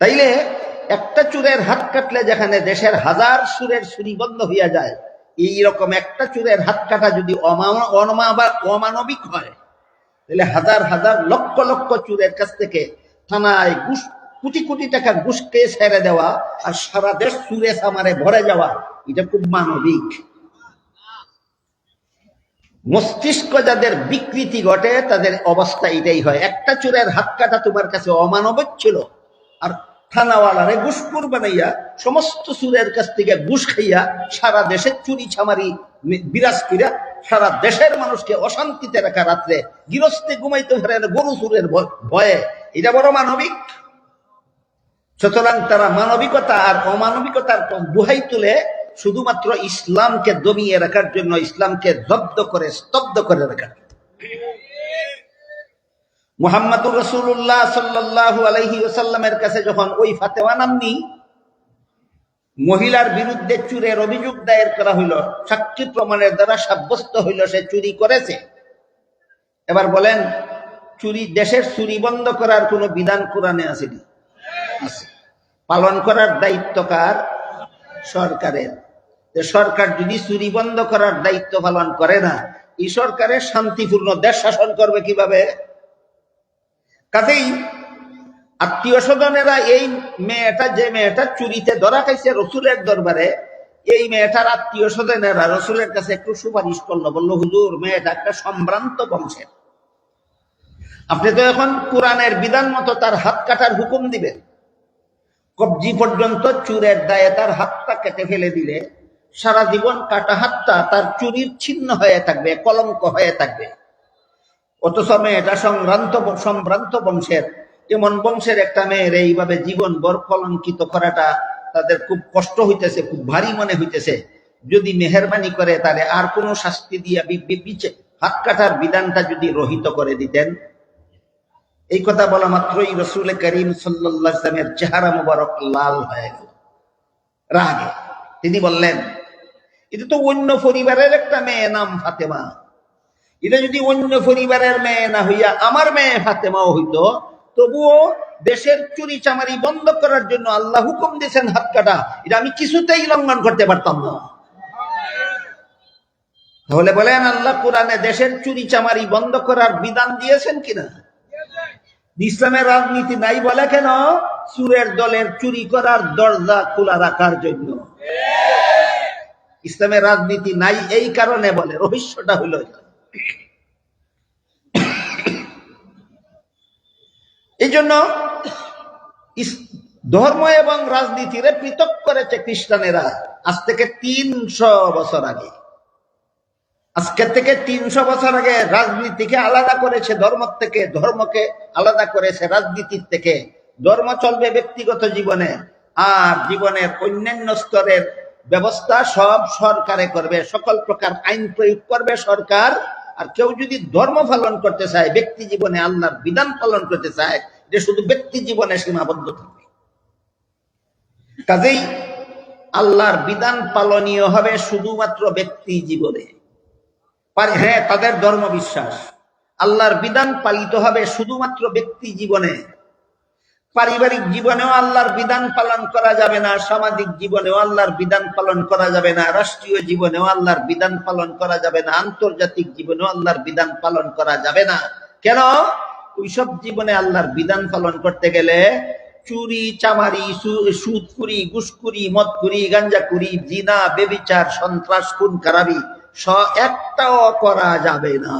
তাইলে একটা চোরের হাত কাটলে যেখানে দেশের হাজার চোরের চুরি বন্ধ হইয়া যায়, এইরকম একটা চোরের হাত কাটা যদি অমানবিক হয়, তাহলে হাজার হাজার লক্ষ লক্ষ চোরের কাছ থেকে থানায় ঘুষ, কোটি কোটি টাকা ঘুষ খেয়ে ছেড়ে দেওয়া আর সারা দেশ চুরে সামারে ভরে যাওয়া, এটা খুব মানবিক। মস্তিষ্ক যাদের বিকৃতি ঘটে তাদের অবস্থা এটাই হয়। একটা চোরের হাত কাটা তোমার কাছে অমানবিক ছিল, আর থানাওয়ালারে ঘুষখোর বানাইয়া সমস্ত চোরের কাছ থেকে ঘুষ খাইয়া সারা দেশে চুরি ছামারি বিরাজ করিয়া সারা দেশের মানুষকে অশান্তিতে রাখা, রাত্রে গৃহস্থে ঘুমাইতে পারে না গরু চোরের ভয়ে, এটা বড় মানবিক। সুতরাং তারা মানবিকতা আর অমানবিকতার দোহাই তুলে শুধুমাত্র ইসলামকে দমিয়ে রাখার জন্য, ইসলামকে জব্দ করে স্তব্ধ করে রাখার। মুহাম্মদুর রাসূলুল্লাহ সাল্লাল্লাহু আলাইহি ওয়াসাল্লামের কাছে যখন ওই ফাতেমা নাম্নী মহিলার বিরুদ্ধে চুরির অভিযোগ দায়ের করা হইল, সাক্ষী প্রমাণের দ্বারা সাব্যস্ত হইল সে চুরি করেছে। এবার বলেন দেশের চুরি বন্ধ করার কোন বিধান কোরআনে আছে? পালন করার দায়িত্ব কার? সরকারের। সরকার যদি চুরি বন্ধ করার দায়িত্ব পালন করে না, এই সরকারের শান্তিপূর্ণ দেশ শাসন করবে কিভাবে? কাজেই আত্মীয় স্বজনেরা এই মেয়েটা, যে মেয়েটা চুরিতে ধরা খাইছে রসুলের দরবারে, এই মেয়েটার আত্মীয় স্বজনেরা রসুলের কাছে একটু সুপারিশ করলো, বললো হুজুর মেয়েটা একটা সম্ভ্রান্ত বংশের, আপনি তো এখন কোরআনের বিধান মতো তার হাত কাটার হুকুম দিবেন, কবজি পর্যন্ত চুরের দায়ে তার হাতটা কেটে ফেলে দিলে সারা জীবন কাটা হাতটা তার চুরির চিহ্ন হয়ে থাকবে, কলঙ্ক হয়ে থাকবে। অথচ মেয়েটা সম্ভ্রান্ত বংশের, এমন বংশের একটা মেয়ের এইভাবে জীবনভর কলঙ্কিত করাটা তাদের খুব কষ্ট হইতেছে, খুব ভারী মনে হইতেছে। যদি মেহেরবানি করে তাহলে আর কোনো শাস্তি দিয়া হাত কাটার বিধানটা যদি রহিত করে দিতেন। এই কথা বলা মাত্রই রসুল করিম সাল্লাল্লাহু আলাইহি ওয়াসাল্লামের চেহারা মুবারক লাল হয়ে গেল রাগে। তিনি বললেন, এটা তো অন্য পরিবারের একটা মেয়ে, নাম ফাতেমা, এটা যদি অন্য পরিবারের মেয়ে না হইয়া আমার মেয়ে ফাতেমাও হইতো, তবুও দেশের চুরি চামারি বন্ধ করার জন্য আল্লাহ হুকুম দিয়েছেন হাত কাটা, এটা আমি কিছুতেই লঙ্ঘন করতে পারতাম না। তাহলে বলেন, আল্লাহ কোরআনে দেশের চুরি চামারি বন্ধ করার বিধান দিয়েছেন কিনা? ইসলামের রাজনীতি নাই বলে কেন? চুরের দলের চুরি করার দরজা খোলা রাখার জন্য। ইসলামের রাজনীতি নাই এই কারণে বলে, রহস্যটা হইল এই জন্য ধর্ম এবং রাজনীতিরে পৃথক করেছে খ্রিস্টানেরা আজ থেকে 300 বছর আগে। আজকে থেকে 300 বছর আগে রাজনীতিকে আলাদা করেছে ধর্ম থেকে, ধর্মকে আলাদা করেছে রাজনীতির থেকে। ধর্ম চলবে ব্যক্তিগত জীবনে, আর জীবনের অন্যান্য স্তরের ব্যবস্থা সব সরকারে করবে, সকল প্রকার আইন প্রয়োগ করবে সরকার। আর কেউ যদি ধর্ম পালন করতে চায়, ব্যক্তি জীবনে আল্লাহর বিধান পালন করতে চায়, যে শুধু ব্যক্তি জীবনে সীমাবদ্ধ থাকবে। কাজেই আল্লাহর বিধান পালনীয় হবে শুধুমাত্র ব্যক্তি জীবনে। হ্যাঁ, তাদের ধর্ম বিশ্বাস। আল্লাহর বিধান পালিত হবে শুধুমাত্র ব্যক্তি জীবনে। পারিবারিক জীবনেও আল্লাহর বিধান পালন করা যাবে না, সামাজিক জীবনেও আল্লাহর বিধান পালন করা যাবে না, রাষ্ট্রীয় জীবনেও আল্লাহর বিধান পালন করা যাবে না, আন্তর্জাতিক জীবনেও আল্লাহর বিধান পালন করা যাবে না। কেন? ওইসব জীবনে আল্লাহর বিধান পালন করতে গেলে চুরি চামারি, সুদখুরি, ঘুষখুরি, মদখুরি, গাঞ্জাখুরি, জিনা, বেবিচার, সন্ত্রাস, খুন খারাপি একটাও করা যাবে না।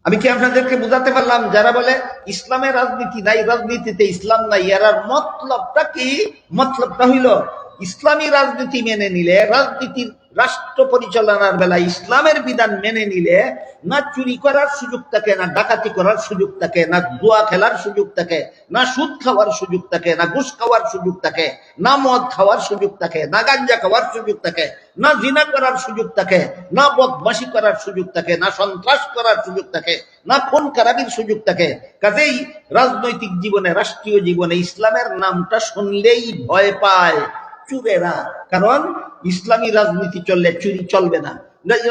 আমি কি আপনাদেরকে বুঝাতে পারলাম? যারা বলে ইসলামের রাজনীতি নাই, রাজনীতিতে ইসলাম নাই, এর মতলবটা কি? মতলবটা হইল ইসলামী রাজনীতি মেনে নিলে, রাজনীতির রাষ্ট্র পরিচালনার বেলায় ইসলামের বিধান মেনে নিলে না চুরি করার সুযোগ থাকে, না ডাকাতি করার সুযোগ থাকে, না জুয়া খেলার সুযোগ থাকে, না সুদ খাওয়ার সুযোগ থাকে, না ঘুষ খাওয়ার সুযোগ থাকে, না মদ খাওয়ার সুযোগ থাকে, না গাঞ্জা খাওয়ার সুযোগ থাকে, না জিনা করার সুযোগ থাকে, না বদমাশি করার সুযোগ থাকে, না সন্ত্রাস করার সুযোগ থাকে, না খুন খারাপির সুযোগ থাকে। কাজেই রাজনৈতিক জীবনে, রাষ্ট্রীয় জীবনে ইসলামের নামটা শুনলেই ভয় পায় চুরেরা, কারণ ইসলামী রাজনীতি চললে চুরি চলবে না।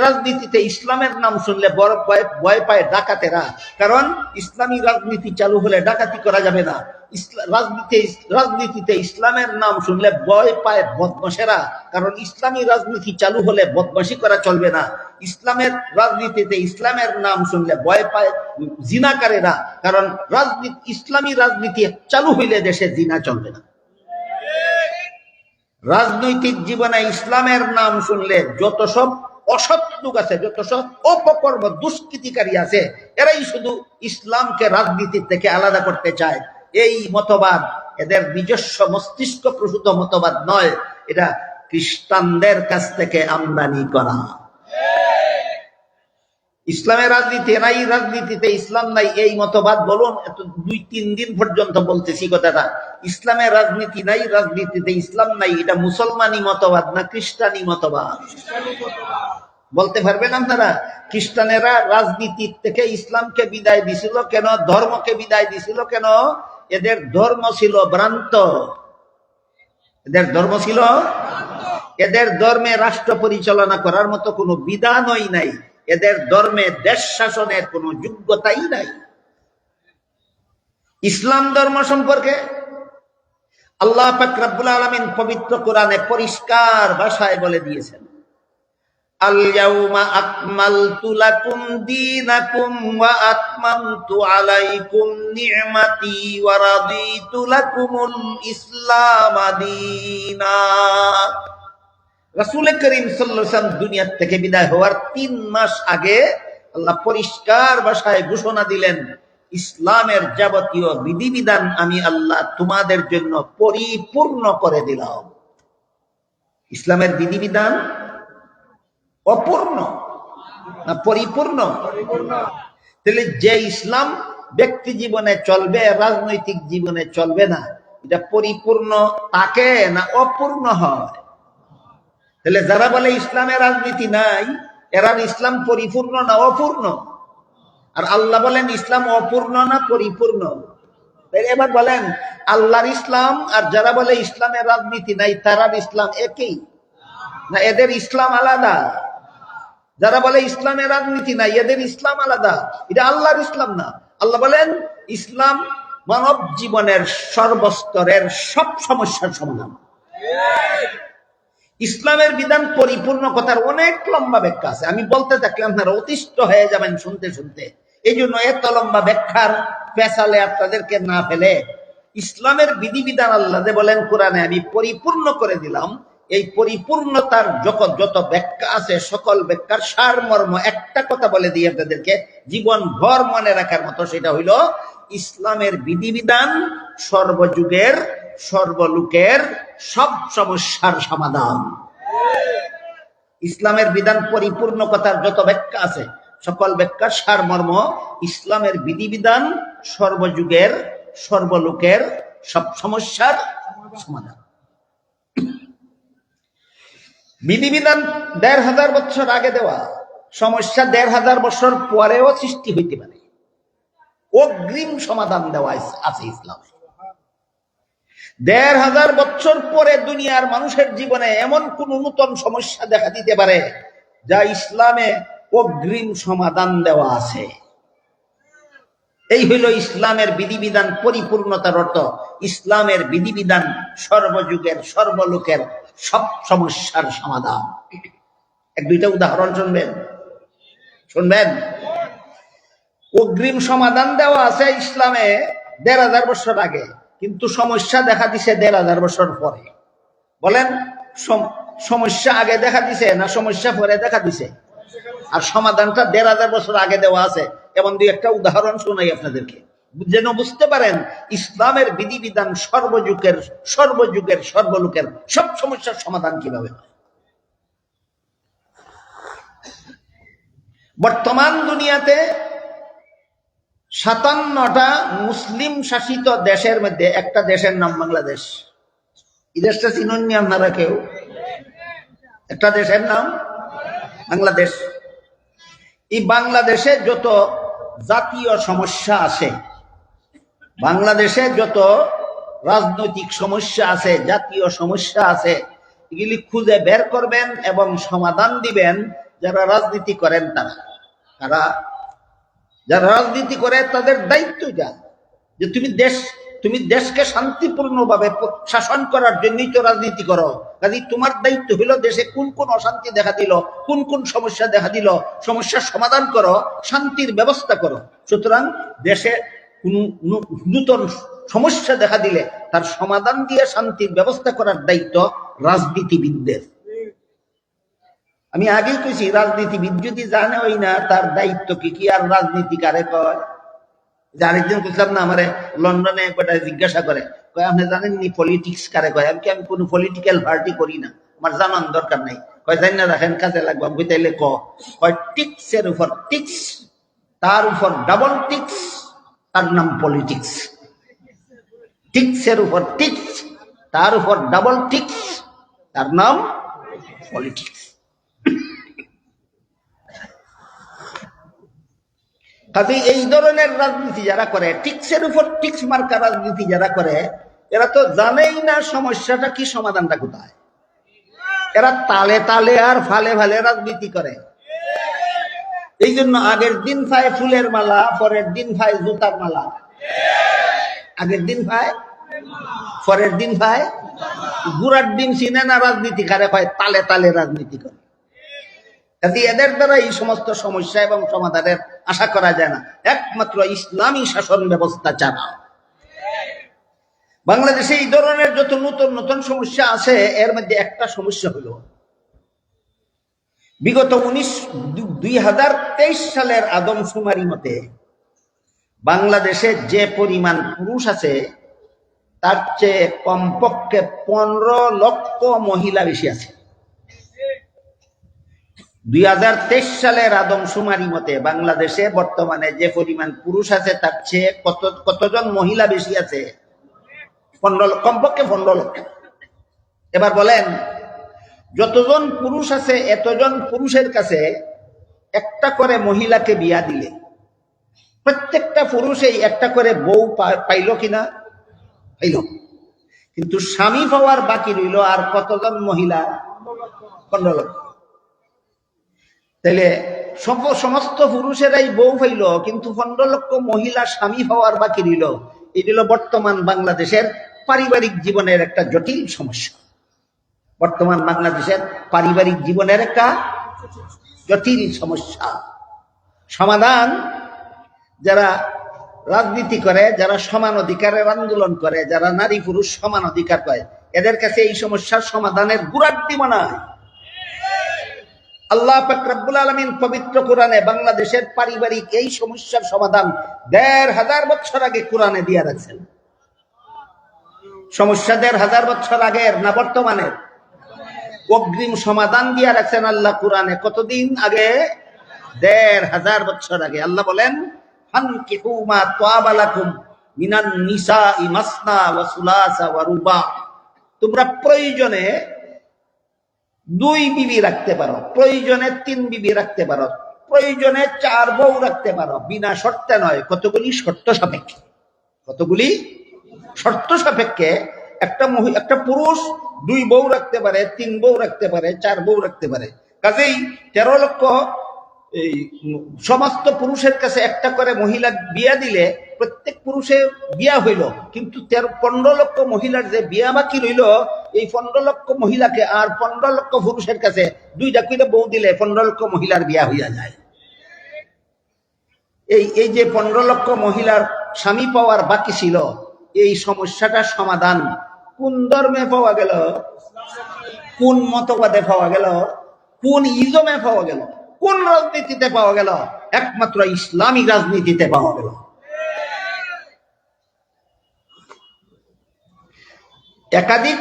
রাজনীতিতে ইসলামের নাম শুনলে বড় ভয় পায় ডাকাতেরা, কারণ ইসলামী রাজনীতি চালু হলে ডাকাতি করা যাবে না। রাজনীতিতে ইসলামের নাম শুনলে ভয় পায় বদমাশেরা, কারণ ইসলামী রাজনীতি চালু হলে বদমাশি করা চলবে না। ইসলামের রাজনীতিতে ইসলামের নাম শুনলে ভয় পায় জিনাকারেরা, কারণ ইসলামী রাজনীতি চালু হইলে দেশে জিনা চলবে না। রাজনৈতিক জীবনে ইসলামের নাম শুনলে যত সব অসৎ লোক আছে, যত সব অপকর্ম দুষ্কৃতিকারী আছে, এরাই শুধু ইসলামকে রাজনীতির থেকে আলাদা করতে চায়। এই মতবাদ এদের নিজস্ব মস্তিষ্ক প্রসূত মতবাদ নয়, এটা খ্রিস্টানদের কাছ থেকে আমদানি করা। ইসলামের রাজনীতি নাই, রাজনীতিতে ইসলাম নাই, এই মতবাদ বলুন 2-3 দিন পর্যন্ত বলতেছি কথাটা। ইসলামের রাজনীতি নাই, রাজনীতিতে ইসলাম নাই, এটা মুসলমানি মতবাদ না খ্রিস্টানি মতবাদ? বলতে পারবেন আপনারা? খ্রিস্টানেরা রাজনীতির থেকে ইসলামকে বিদায় দিছিল কেন? ধর্মকে বিদায় দিছিল কেন? এদের ধর্ম ছিল ভ্রান্ত। এদের ধর্ম ছিল, এদের ধর্মে রাষ্ট্র পরিচালনা করার মতো কোনো বিধানই নাই, এদের ধর্মে দেশ শাসনের কোনো যোগ্যতাই নাই। ইসলাম ধর্ম সম্পর্কে আল্লাহ পাক রব্বুল আলামিন পবিত্র কোরআনে পরিষ্কার ভাষায় বলে দিয়েছেন, আল ইয়াউমা আকমালতু লাকুম দীনাকুম ওয়া আতমামতু আলাইকুম নি'মাতি ওয়া রাদিতু লাকুমুল ইসলাম দীনা। রাসূল করিম সাল্লাল্লাহু আলাইহি ওয়াসাল্লাম দুনিয়া থেকে বিদায় হওয়ার 3 মাস আগে আল্লাহ পরিষ্কার ভাষায় ঘোষণা দিলেন, ইসলামের যাবতীয় বিধিবিধান আমি আল্লাহ তোমাদের জন্য পরিপূর্ণ করে দিলাম। ইসলামের বিধিবিধান অপূর্ণ না পরিপূর্ণ? তাহলে যে ইসলাম ব্যক্তি জীবনে চলবে, রাজনৈতিক জীবনে চলবে না, এটা পরিপূর্ণ থাকে না অপূর্ণ হয়? তাহলে যারা বলে ইসলামে রাজনীতি নাই, এরা ইসলাম পরিপূর্ণ না অপূর্ণ? আর আল্লাহ বলেন ইসলাম অপূর্ণ না পরিপূর্ণ? এবার বলেন, আল্লাহর ইসলাম আর যারা বলে ইসলামে রাজনীতি নাই তারার ইসলাম একই না এদের ইসলাম আলাদা? যারা বলে ইসলামে রাজনীতি নাই এদের ইসলাম আলাদা, এটা আল্লাহর ইসলাম না। আল্লাহ বলেন ইসলাম মানব জীবনের সর্বস্তরের সব সমস্যার সমাধান। ইসলামের বিধান পরিপূর্ণ কথার অনেক লম্বা ব্যাখ্যা আছে, আমি বলতে থাকলে আপনারা অতিষ্ঠ হয়ে যাবেন শুনতে শুনতে। এই জন্য এত লম্বা ব্যাখ্যার পেছালে আপনাদেরকে না ফেলে ইসলামের বিধিবিধান আল্লাহ যে বলেন কোরআনে আমি পরিপূর্ণ করে দিলাম, এই পরিপূর্ণতার যত ব্যাখ্যা আছে সকল ব্যাখ্যার সারমর্ম একটা কথা বলে দিই আপনাদেরকে, জীবন ভর মনে রাখার মতো, সেটা হইল ইসলামের বিধিবিধান সর্বযুগের সর্বলোকের সব সমস্যার সমাধান। ইসলামের বিধান পরিপূর্ণ কথার যত ব্যাখ্যা আছে সকল ব্যাখ্যার সারমর্ম, ইসলামের বিধিবিধান সর্বযুগের সর্বলোকের সব সমস্যার সমাধান। বিধিবিধান ১৫০০ বছর আগে দেওয়া, সমস্যা ১৫০০ বছর পরেও সৃষ্টি হইতে পারে, অগ্রিম সমাধান দেওয়া আছে ইসলামে। ১৫০০ বছর পরে দুনিয়ার মানুষের জীবনে এমন কোন নতুন সমস্যা দেখা দিতে পারে যা ইসলামে অগ্রিম সমাধান দেওয়া আছে। এই হইল ইসলামের বিধিবিধান পরিপূর্ণতার অর্থ। ইসলামের বিধিবিধান সর্বযুগের সর্বলোকের সব সমস্যার সমাধান। এক দুইটা উদাহরণ শুনবেন। অগ্রিম সমাধান দেওয়া আছে ইসলামে ১৫০০ বছর আগে, কিন্তু সমস্যা দেখা দিছে ১৫০০ বছর পরে। বলেন সমস্যা আগে দেখা দিছে না সমস্যা পরে দেখা দিছে? আর সমাধানটা ১৫০০ বছর আগে দেওয়া আছে। এমন দুই একটা উদাহরণ শোনাই আপনাদেরকে, যেন বুঝতে পারেন ইসলামের বিধিবিধান সর্বযুগের সর্বলোকের সব সমস্যার সমাধান কিভাবে হয়। বর্তমান দুনিয়াতে ৫৭টা মুসলিম শাসিত দেশের মধ্যে একটা দেশের নাম বাংলাদেশ। এই দেশটা চিনেননি আপনারা কেউ? একটা দেশের নাম বাংলাদেশ। এই বাংলাদেশে যত জাতীয় সমস্যা আছে, বাংলাদেশে যত রাজনৈতিক সমস্যা আছে, জাতীয় সমস্যা আছে, এগুলি খুঁজে বের করবেন এবং সমাধান দিবেন যারা রাজনীতি করেন তারা। যারা রাজনীতি করে তাদের দায়িত্ব এটা যে তুমি দেশকে শান্তিপূর্ণভাবে শাসন করার জন্যই তো রাজনীতি করো। কাজে তোমার দায়িত্ব হলো দেশে কোন কোন অশান্তি দেখা দিল, কোন কোন সমস্যা দেখা দিল, সমস্যার সমাধান করো, শান্তির ব্যবস্থা করো। সুতরাং দেশে কোন নূতন সমস্যা দেখা দিলে তার সমাধান দিয়ে শান্তির ব্যবস্থা করার দায়িত্ব রাজনীতিবিদদের। আমি আগেই কইছি, রাজনীতিবিদ যদি জানে ওই না তার দায়িত্ব কি আর রাজনীতি কারে কয়। যে আরেকদিন বুঝলাম না, আমারে লন্ডনে একটা জিজ্ঞাসা করে, কয় আপনি জানেননি পলিটিক্স কারে কয়? আমি কোনো পলিটিক্যাল পার্টি করি না, আমার জানার দরকার নাই। কয় জানি না, রাখেন কাজে লাগবে। আমি তাইলে কয় টিক্স এর উপর টিক্স, তার উপর ডাবল টিক্স, তার নাম পলিটিক্স। টিক্স এর উপর টিক্স, তার উপর ডাবল টিক্স, তার নাম পলিটিক্স। কাজে এই ধরনের রাজনীতি যারা করে, টিক্সের উপর টিক্স মার্কা রাজনীতি যারা করে, এরা তো জানেই না সমস্যাটা কি, সমাধানটা কোথায়। এরা তালে তালে আর ফালে ফালে রাজনীতি করে। এই জন্য আগের দিন পায় ফুলের মালা, পরের দিন পায় জুতার মালা। আগের দিন পায় পরের দিন ভাই গুড়ার ডিম চিনে না রাজনীতি কারে হয়, তালে তালে রাজনীতি করে। এদের দ্বারা এই সমস্ত সমস্যা এবং সমাধানের আশা করা যায় না, একমাত্র ইসলামী শাসন ব্যবস্থা ছাড়া। বাংলাদেশে এই ধরনের যত নতুন নতুন সমস্যা আছে, এর মধ্যে একটা সমস্যা হলো বিগত 2023 সালের আদমশুমারি মতে বাংলাদেশে যে পরিমাণ পুরুষ আছে তার চেয়ে কমপক্ষে 15 লক্ষ মহিলা বেশি আছে। 2023 সালের আদমশুমারি মতে বাংলাদেশে বর্তমানে যে পরিমাণ পুরুষ আছে তার চেয়ে কতজন মহিলা বেশি আছে? 15, কমপক্ষে 15 লক্ষ। এবার বলেন, যতজন পুরুষ আছে এতজন পুরুষের কাছে একটা করে মহিলাকে বিয়া দিলে প্রত্যেকটা পুরুষই একটা করে বউ পাইল কিনা? পাইল। কিন্তু স্বামী পাওয়ার বাকি রইল আর কতজন মহিলা? 15 লক্ষ। তাইলে সমস্ত পুরুষেরাই বউ পাইল, কিন্তু 15 লক্ষ মহিলা স্বামী হওয়ার বাকি রইল। এটি হলো বর্তমান বাংলাদেশের পারিবারিক জীবনের একটা জটিল সমস্যা। বর্তমান বাংলাদেশের পারিবারিক জীবনের একটা জটিল সমস্যা। সমাধান যারা রাজনীতি করে, যারা সমান অধিকারের আন্দোলন করে, যারা নারী পুরুষ সমান অধিকার পায়, এদের কাছে এই সমস্যার সমাধানের গুরাটি মনে হয়। আল্লাহ পাক রব্বুল আলামিন পবিত্র কোরআনে বাংলাদেশের পারিবারিক এই সমস্যার সমাধান 1500 বছর আগে কোরআনে দিয়ে রাখছেন। সমস্যা 1500 বছর আগের না বর্তমানের? অগ্রিম সমাধান দিয়ে রাখছেন আল্লাহ কোরআনে। কতদিন আগে? 1500 বছর আগে। আল্লাহ বলেন, ফানকিহু মা তাবা লাকুম মিনান নিসাই মাসনা ওয়া সুলাসা ওয়া রুবা। তোমরা প্রয়োজনে 2 বিবি রাখতে পারো, প্রয়োজনে 3 বিবি রাখতে পারো, প্রয়োজনে 4 বউ রাখতে পারো, বিনা শর্তে নয়। কতগুলি শর্ত সাপেক্ষে। কতগুলি শর্ত সাপেক্ষে একটা পুরুষ 2 বউ রাখতে পারে, 3 বউ রাখতে পারে, 4 বউ রাখতে পারে। কাজেই 13 লক্ষ এই সমস্ত পুরুষের কাছে একটা করে মহিলা বিয়া দিলে প্রত্যেক পুরুষের বিয়া হইল, কিন্তু 15 লক্ষ মহিলার যে বিয়া বাকি রইল, এই 15 লক্ষ মহিলাকে আর 15 লক্ষ পুরুষের কাছে 2টা করে বউ দিলে 15 লক্ষ মহিলার বিয়া হইয়া যায়। এই যে 15 লক্ষ মহিলার স্বামী পাওয়ার বাকি ছিল, এই সমস্যাটার সমাধান কোন ধর্মে পাওয়া গেল? কোন মতবাদে পাওয়া গেল? কোন ইজমে পাওয়া গেল? কোন রাজনীতিতে পাওয়া গেল? একমাত্র ইসলামিক রাজনীতিতে পাওয়া গেল। একাধিক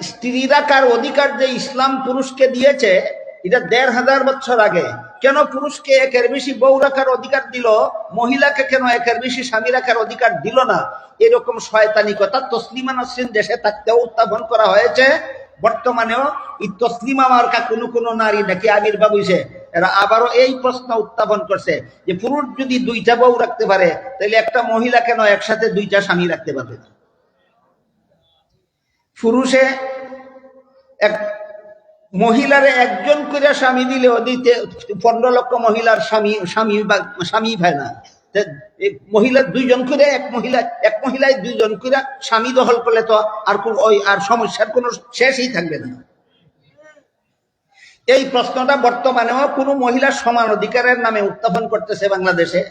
স্ত্রী রাখার অধিকার যে ইসলাম পুরুষকে দিয়েছে, এটা 1500 বছর আগে। কেন পুরুষকে একের বেশি বউ রাখার অধিকার দিল, মহিলাকে কেন একের বেশি স্বামী রাখার অধিকার দিল না? এরকম শয়তানি কথা তসলিমা নাসরিন দেশে থাকতেও উত্থাপন করা হয়েছে। বর্তমানেও এই তসলিমা মার্কা কোন নারী নাকি আবির্ভাব হয়েছে, এরা আবারও এই প্রশ্ন উত্থাপন করছে যে পুরুষ যদি 2টা বউ রাখতে পারে, তাহলে একটা মহিলা কেন একসাথে 2টা স্বামী রাখতে পারবে? পুরুষে এক মহিলারে একজন করে স্বামী দিলেও দিতে 15 লক্ষ মহিলার স্বামী পায় না। মহিলা 2 জন করে, এক মহিলায় 2 জন করে স্বামী দখল করলে তো আর সমস্যার কোনো শেষই থাকবে না। এই প্রশ্নটা বর্তমানেও কোনো মহিলার সমান অধিকারের নামে উত্থাপন করতেছে বাংলাদেশে।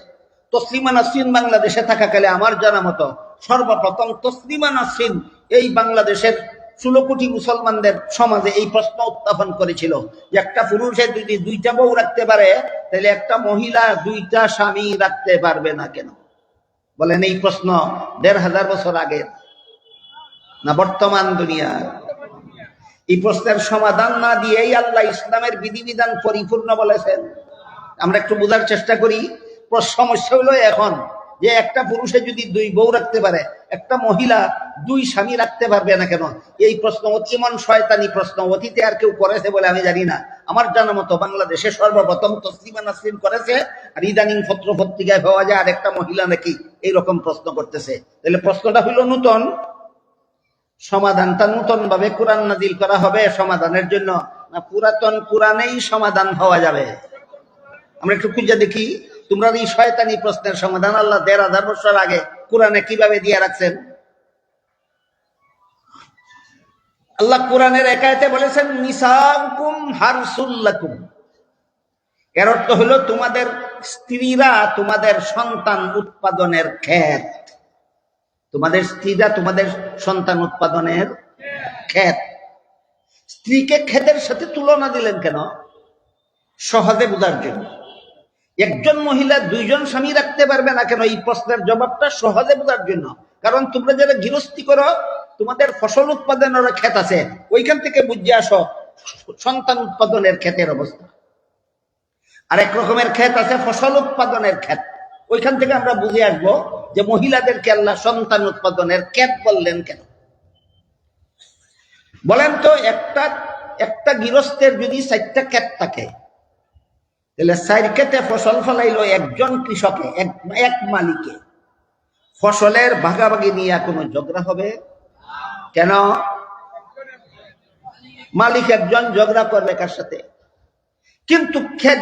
তসলিমা নাসরিন বাংলাদেশে থাকাকালে আমার জানা মতো সর্বপ্রথম তসলিমা নাসরিন এই বাংলাদেশের 16 কোটি মুসলমানদের সমাজে এই প্রশ্ন উত্থাপন করেছিল যে একটা পুরুষে যদি 2টা বউ রাখতে পারে, তাহলে একটা মহিলা 2টা স্বামী রাখতে পারবে না কেন? বলেন, এই প্রশ্ন 1500 বছর আগে না বর্তমান দুনিয়া? এই প্রশ্নের সমাধান না দিয়েই আল্লাহ ইসলামের বিধিবিধান পরিপূর্ণ বলেছেন। আমরা একটু বোঝার চেষ্টা করি। সমস্যা হলো এখন যে একটা পুরুষে যদি 2 বউ রাখতে পারে, একটা মহিলা 2 স্বামী রাখতে পারবে না কেন? এই প্রশ্ন অতিমন শয়তানি প্রশ্ন। অতীতে আর কেউ করেছে বলে আমি জানি না। আমার জানা মতো বাংলাদেশে সর্বপ্রথম তসলিমা নাসরিন করেছে, আর ইদানিং পত্র পত্রিকায় পাওয়া যায় আরেকটা মহিলা নাকি এইরকম প্রশ্ন করতেছে। তাহলে প্রশ্নটা হইল নতুন, সমাধানটা নতুন ভাবে কোরআন নাজিল করা হবে সমাধানের জন্য, না পুরাতন কোরআনেই সমাধান পাওয়া যাবে? আমরা একটু খুঁজে দেখি তোমরা এই শয়তানি প্রশ্নের সমাধান আল্লাহ 1500 বছর আগে কোরআনে কিভাবে দিয়ে রাখছেন। আল্লাহ কোরআনের এক আয়াতে বলেছেন নিসাউকুম হারসুল লাকুম। এর অর্থ হলো তোমাদের স্ত্রীরা তোমাদের সন্তান উৎপাদনের ক্ষেত। তোমাদের স্ত্রীরা তোমাদের সন্তান উৎপাদনের ক্ষেত। স্ত্রীকে ক্ষেতের সাথে তুলনা দিলেন কেন? সহজে বোঝার জন্য। একজন মহিলা দুইজন স্বামী রাখতে পারবে না কেন? এই প্রশ্নের জবাবটা সহজে বোঝার জন্য। কারণ তোমরা যারা গৃহস্থী করো, তোমাদের ফসল উৎপাদনের ক্ষেত আছে, ওইখান থেকে বুঝে আসো সন্তান উৎপাদনের ক্ষেতের অবস্থা। আরেক রকমের ক্ষেত আছে ফসল উৎপাদনের ক্ষেত, ওইখান থেকে আমরা বুঝে আসবো যে মহিলাদেরকে আল্লাহ সন্তান উৎপাদনের ক্ষেত বললেন কেন। বলেন তো, একটা গৃহস্থের যদি 4টা ক্ষেত থাকে, তাহলে 4 ক্ষেতে ফসল ফলাইলো একজন কৃষকে, এক মালিকে, ফসলের ভাগাভাগি নিয়ে কোনো ঝগড়া হবে কেন? মালিক একজন, ঝগড়া করবে কার সাথে? কিন্তু ক্ষেত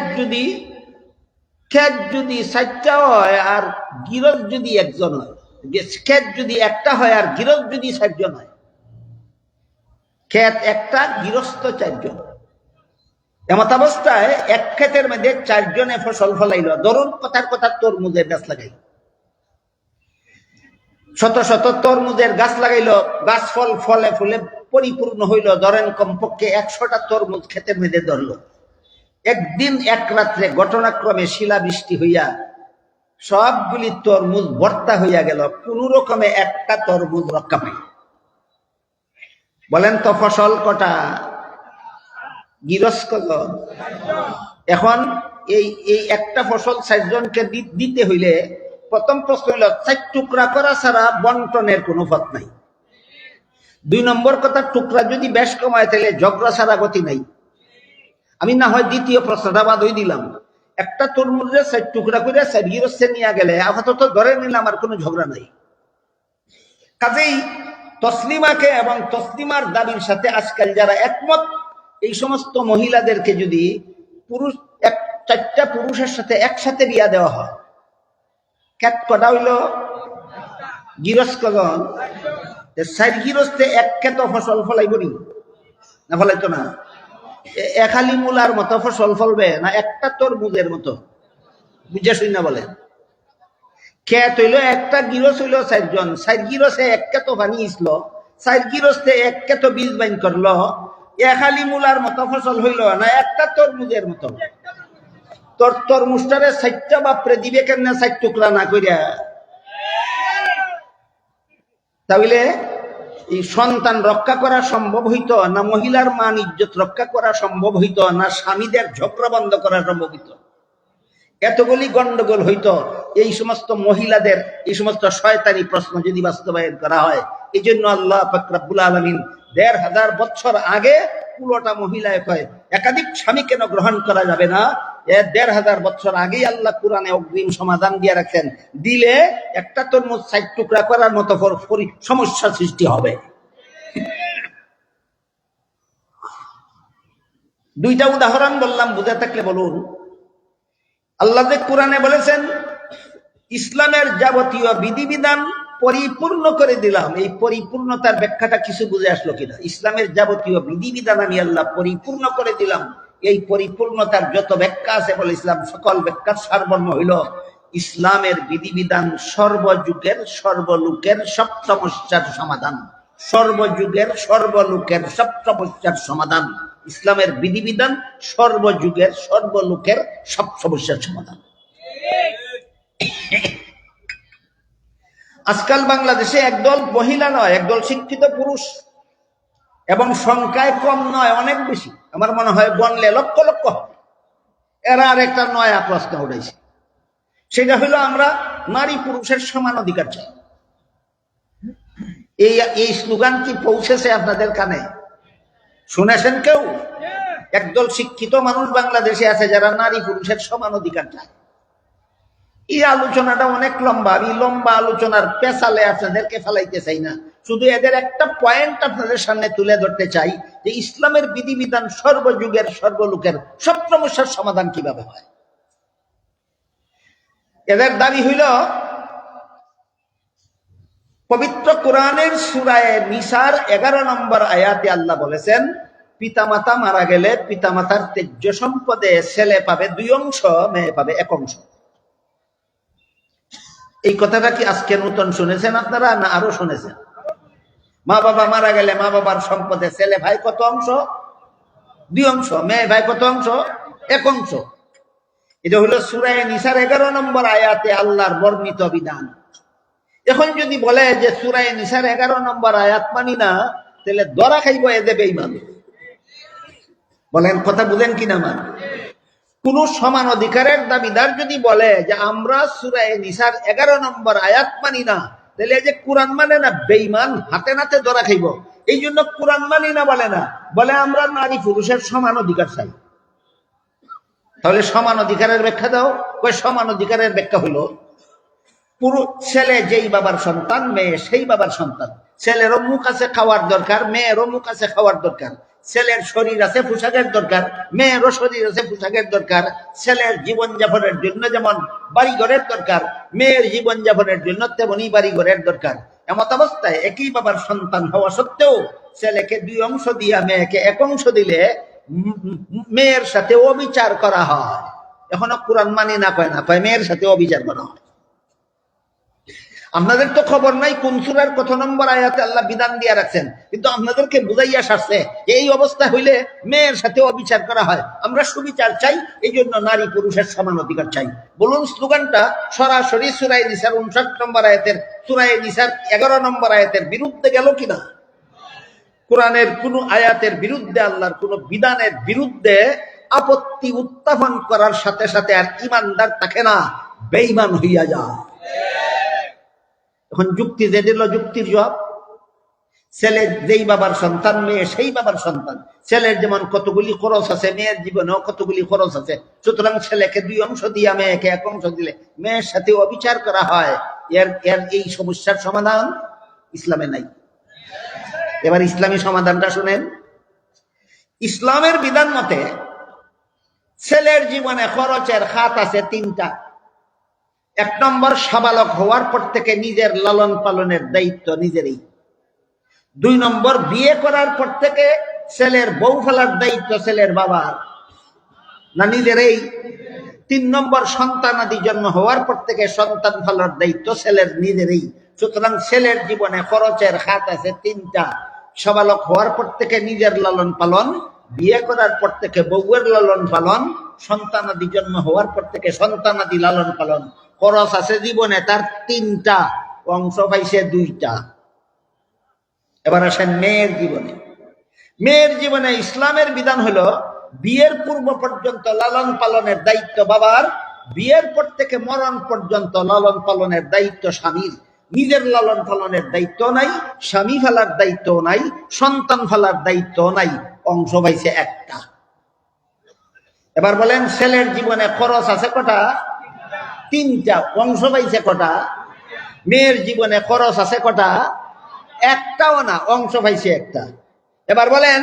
যদি 4টা হয় আর গৃহস্থ যদি একজন হয়, ক্ষেত যদি একটা হয় আর গৃহস্থ যদি 4 জন হয়, ক্ষেত একটা গৃহস্থ 4 জন, এমত অবস্থায় এক ক্ষেতের মধ্যে 4 জনে ফসল ফলাইল। ধরুন কথার কথা তরমুজের গাছ লাগাইল, শত শত তরমুজের গাছ লাগাইল, গাছ ফলে ফুলে পরিপূর্ণ হইল। ধরেন কমপক্ষে 100টা তরমুজ ক্ষেতের মধ্যে ধরল। একদিন এক রাত্রে ঘটনাক্রমে শিলাবৃষ্টি হইয়া সবগুলি তরমুজ ভর্তা হইয়া গেল, কোন রকমে একটা তরমুজ রক্ষা পাই। বলেন তো ফসল কটা? গৃহস্থ কজন? এখন এই একটা ফসল 4 জনকে দিতে হইলে প্রথম প্রশ্ন হইল 4 টুকরা করা ছাড়া বন্টনের কোনো পথ নাই। 2 নম্বর কথা, টুকরা যদি বেশ কমায় তাহলে ঝগড়া ছাড়া গতি নাই। আমি না হয় দ্বিতীয় প্রশ্নটা বাদই দিলাম, একটা তরমুজের 4 টুকরা করে 4 গৃহস্থে নিয়ে গেলে আপাতত ধরে নিলাম আর কোনো ঝগড়া নাই। কাজেই তসলিমাকে এবং তসলিমার দাবির সাথে আজকাল যারা একমত, এই সমস্ত মহিলাদেরকে যদি 4টা পুরুষের সাথে একসাথে বিয়া দেওয়া হয়, ক্ষেত কটা হইল? গৃহস্থ কজন? 4 গৃহস্থে 1 ক্ষেত ফসল ফলাইব না? ফলাইতো না? একালি মূলার মতো ফসল ফলবে না একটা তরমুজের মতো? বুঝে শুই না বলেন। ক্ষেত হইল একটা, গৃহস্থ হইল 4 জন, 4 গৃহস্থে 1 ক্ষেত বানিয়েছিল, 4 গৃহস্থে 1 ক্ষেত বীজ বাইন করলো, একালি মূলার মতো ফসল হইল না একটা তরমুজের মতো? তরমুজটারে 4টা বাপরে দিবে কেমনে 4 টুকরা না করিয়া? তাহলে এই সন্তান রক্ষা করা সম্ভব হইতো না? মহিলার মান ইজ্জত রক্ষা করা সম্ভব হইতো না? স্বামীদের ঝগড়া বন্ধ করা সম্ভব হইতো? এতগুলি গন্ডগোল হইতো এই সমস্ত মহিলাদের এই সমস্ত শয়তানি প্রশ্ন যদি বাস্তবায়ন করা হয়। এই জন্য আল্লাহ পাক রব্বুল আলামিন 1500 বছর আগে পুরোটা মহিলায় কয় একাধিক স্বামী কেন গ্রহণ করা যাবে না। 1500 বছর আগেই আল্লাহ কোরআনে অগ্রিম সমাধান দিয়ে রাখেন, দিলে একটা তরমুজ 4 টুকরা করার মতো সমস্যা সৃষ্টি হবে। 2টা উদাহরণ বললাম, বুঝে থাকলে বলুন। আল্লাহ যে কোরআনে বলেছেন ইসলামের যাবতীয় বিধিবিধান পরিপূর্ণ করে দিলাম, এই পরিপূর্ণতার ব্যাখ্যাটা কিছু বুঝে আসলো কিনা? ইসলামের যাবতীয় বিধিবিধান আমি আল্লাহ পরিপূর্ণ করে দিলাম, এই পরিপূর্ণতার যত ব্যাখ্যা আছে বলে ইসলাম সকল ব্যাখ্যার সারমর্ম হইল ইসলামের বিধিবিধান সর্বযুগের সর্বলোকের সব সমস্যার সমাধান। সর্বযুগের সর্বলোকের সব সমস্যার সমাধান। ইসলামের বিধিবিধান সর্বযুগের সর্বলোকের সব সমস্যার সমাধান। আজকাল বাংলাদেশে একদল মহিলা নয়, একদল শিক্ষিত পুরুষ, এবং সংখ্যায় কম নয়, অনেক বেশি। আমার মনে হয় গণলে লক্ষ লক্ষ। এরা আর একটা নয়া প্রশ্ন উঠেছে, সেটা হলো আমরা নারী পুরুষের সমান অধিকার চাই। এই স্লোগান কি পৌঁছেছে আপনাদের কানে? শুনেছেন কেউ? একদল শিক্ষিত মানুষ বাংলাদেশে আছে যারা নারী পুরুষের সমান অধিকার চায়। এই আলোচনাটা অনেক লম্বা, আমি লম্বা আলোচনার পেছালে আপনাদেরকে ফেলাইতে চাই না, শুধু এদের একটা পয়েন্ট আপনাদের সামনে তুলে ধরতে চাই যে ইসলামের বিধিবিধান সর্বযুগের সর্বলোকের সব সমস্যার সমাধান কিভাবে হয়। এদের দাবি হইল পবিত্র কোরআনের সূরা নিসার 11 নম্বর আয়াতে আল্লাহ বলেছেন, পিতামাতা মারা গেলে পিতামাতার তেজ্য সম্পদে ছেলে পাবে 2 অংশ, মেয়ে পাবে 1 অংশ। এই কথাটা কি আজকে নতুন শুনেছেন আপনারা, না আরো শুনেছেন? মা বাবা মারা গেলে মা বাবার সম্পদে ছেলে ভাই কত অংশ? 2 অংশ। মেয়ে ভাই কত অংশ? 1 অংশ। এটা হলো সূরা নিসার 11 নম্বর আয়াতে আল্লাহর বর্ণিত বিধান। এখন যদি বলে যে সূরা নিসার 11 নম্বর আয়াত মানি না, তাহলে ধরা খাইব এদের বেঈমান। বলেন কথা বুঝেন কিনা? কোন সমান অধিকারের দাবিদার যদি বলে যে আমরা সূরা নিসার 11 নম্বর আয়াত মানি না, তাহলে যে কোরআন মানে না, বেঈমান, হাতে নাতে ধরা খাইব। এই জন্য কোরআন মানি না বলে না, বলে আমরা নারী পুরুষের সমান অধিকার চাই। তাহলে সমান অধিকারের ব্যাখ্যা দাও। কই সমান অধিকারের ব্যাখ্যা হলো, পুরো ছেলে যেই বাবার সন্তান, মেয়ে সেই বাবার সন্তান। ছেলেরও মুখ আছে খাওয়ার দরকার, মেয়েরও মুখ আছে খাওয়ার দরকার। ছেলের শরীর আছে পোশাকের দরকার, মেয়েরও শরীর আছে পোশাকের দরকার। ছেলের জীবনযাপনের জন্য যেমন বাড়িঘরের দরকার, মেয়ের জীবনযাপনের জন্য তেমনি বাড়িঘরের দরকার। এমত অবস্থায় একই বাবার সন্তান হওয়া সত্ত্বেও ছেলেকে 2 অংশ দিয়া মেয়েকে 1 অংশ দিলে মেয়ের সাথে অবিচার করা হয়। এখনো কোরআন মানি না কয় না, কয় মেয়ের সাথে অবিচার করা হয়। আপনাদের তো খবর নাই কোন সূরার কত নম্বর আয়াতে আল্লাহ বিধান দিয়ে রাখছেন, কিন্তু আপনাদেরকে বুঝাইয়া সারছে এই অবস্থা হইলে মেয়ের সাথে অবিচার করা হয়। আমরা সুবিচার চাই, এই জন্য নারী পুরুষের সমান অধিকার চাই। বলুন স্লোগানটা সরাসরি সূরা নিসার 59 নম্বর আয়াতের, সূরা নিসার 11 নম্বর আয়াতের বিরুদ্ধে গেল কিনা? কোরআনের কোন আয়াতের বিরুদ্ধে, আল্লাহর কোন বিধানের বিরুদ্ধে আপত্তি উত্থাপন করার সাথে সাথে আর ইমানদার থাকে না, বেঈমান হইয়া যায়। এখন যুক্তি যে দিল, যুক্তির জবাব। ছেলে যেই বাবার সন্তান, মেয়ে সেই বাবার সন্তান। ছেলের যেমন কতগুলি খরচ আছে, মেয়ের জীবনেও কতগুলি খরচ আছে। সুতরাং ছেলেকে 2 অংশ দিয়া মেয়েকে 1 অংশ দিলে মেয়ের সাথে অবিচার করা হয়। এর এই সমস্যার সমাধান ইসলামে নাই। এবার ইসলামী সমাধানটা শুনেন। ইসলামের বিধান মতে ছেলের জীবনে খরচের খাত আছে 3টা। 1 নম্বর, সাবালক হওয়ার পর থেকে নিজের লালন পালনের দায়িত্ব নিজেরই। 2 নম্বর, বিয়ে করার পর থেকে ছেলের বউ ফেলার দায়িত্ব ছেলের বাবার না নিজেরই। 3 নম্বর, সন্তানাদি জন্ম হওয়ার পর থেকে সন্তান ফেলার দায়িত্ব ছেলের নিজেরই। সুতরাং ছেলের জীবনে খরচের খাত আছে 3টা। সাবালক হওয়ার পর থেকে নিজের লালন পালন, বিয়ে করার পর থেকে বউয়ের লালন পালন, সন্তানাদি জন্ম হওয়ার পর থেকে সন্তানাদি লালন পালন। খরচ আছে জীবনে তার 3টা, অংশ পাইছে 2টা। এবার আসেন মেয়ের জীবনে। মেয়ের জীবনে ইসলামের বিধান হলো বিয়ের পূর্ব পর্যন্ত লালন পালনের দায়িত্ব বাবার, বিয়ের পর থেকে মরণ পর্যন্ত লালন পালনের দায়িত্ব স্বামীর। নিজের লালন পালনের দায়িত্ব নাই, স্বামী ফেলার দায়িত্ব নাই, সন্তান ফেলার দায়িত্ব নাই, অংশ পাইছে 1টা। এবার বলেন ছেলের জীবনে খরচ আছে কটা? 3টা, অংশ পাইছে কটা? মেয়ের জীবনে খরচ আছে কটা? 1টাও না, অংশ পাইছে 1টা। এবার বলেন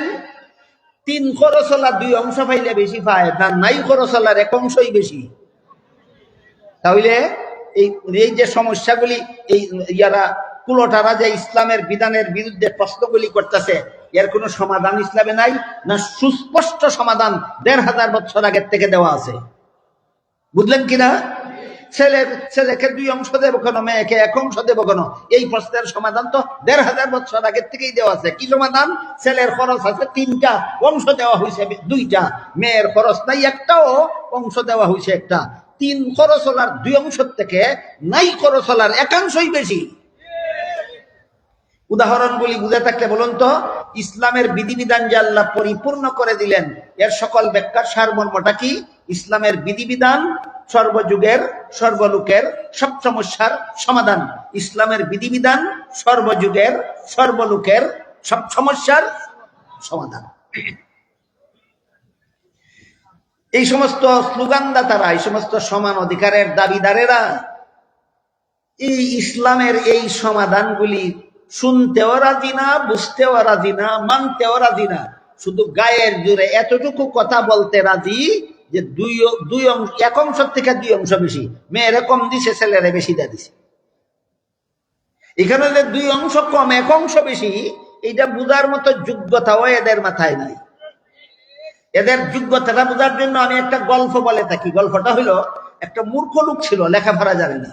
3 খরচওয়ালা 2 অংশ পাইলে বেশি পায় না নাই খরচওয়ালার 1 অংশই বেশি? তাহলে এই যে সমস্যাগুলি, এই ইয়ারা কুলোটারা যে ইসলামের বিধানের বিরুদ্ধে প্রশ্নগুলি করতেছে, এর কোনো সমাধান ইসলামে নাই না? সুস্পষ্ট সমাধান 1500 বছর আগের থেকে দেওয়া আছে। বুঝলেন কিনা? ছেলেকে 2 অংশ দেবো কেন, মেয়েকে 1 অংশ দেবো কেন? এই প্রশ্নের সমাধান তো 1500 বছর আগের থেকেই দেওয়া আছে। কি সমাধান? ছেলের খরচ আছে 3টা, অংশ দেওয়া হয়েছে 2টা। মেয়ের খরচ নাই 1টাও, অংশ দেওয়া হয়েছে 1টা। 3 খরচওয়ালার 2 অংশ থেকে নাই খরচওয়ালার 1 অংশই বেশি। উদাহরণগুলি বুঝে থাকলে বলুন তো, ইসলামের বিধিবিধান যে আল্লাহ পরিপূর্ণ করে দিলেন, এর সকল ব্যাখ্যার সারমর্মটা কি? ইসলামের বিধিবিধান সর্বযুগের সর্বলোকের সব সমস্যার সমাধান। ইসলামের বিধিবিধান সর্বযুগের সর্বলোকের সব সমস্যার সমাধান। এই সমস্ত স্লোগানদাতারা, এই সমস্ত সমান অধিকারের দাবিদারেরা এই ইসলামের এই সমাধানগুলি শুনতেও রাজি না, বুঝতেও রাজি না, মানতেও রাজি না। শুধু গায়ের জোরে এতটুকু কথা বলতে রাজি যে 1 অংশ থেকে 2 অংশ বেশি। মেয়েরে কম দিছে, ছেলেরে বেশি দিয়ে দিছে। এখানে যে দুই অংশ কম এক অংশ বেশি, এইটা বোঝার মতো যোগ্যতাও এদের মাথায় নাই। এদের যোগ্যতাটা বোঝার জন্য আমি একটা গল্প বলে থাকি। গল্পটা হলো, একটা মূর্খ লোক ছিল, লেখাপড়া জানে না।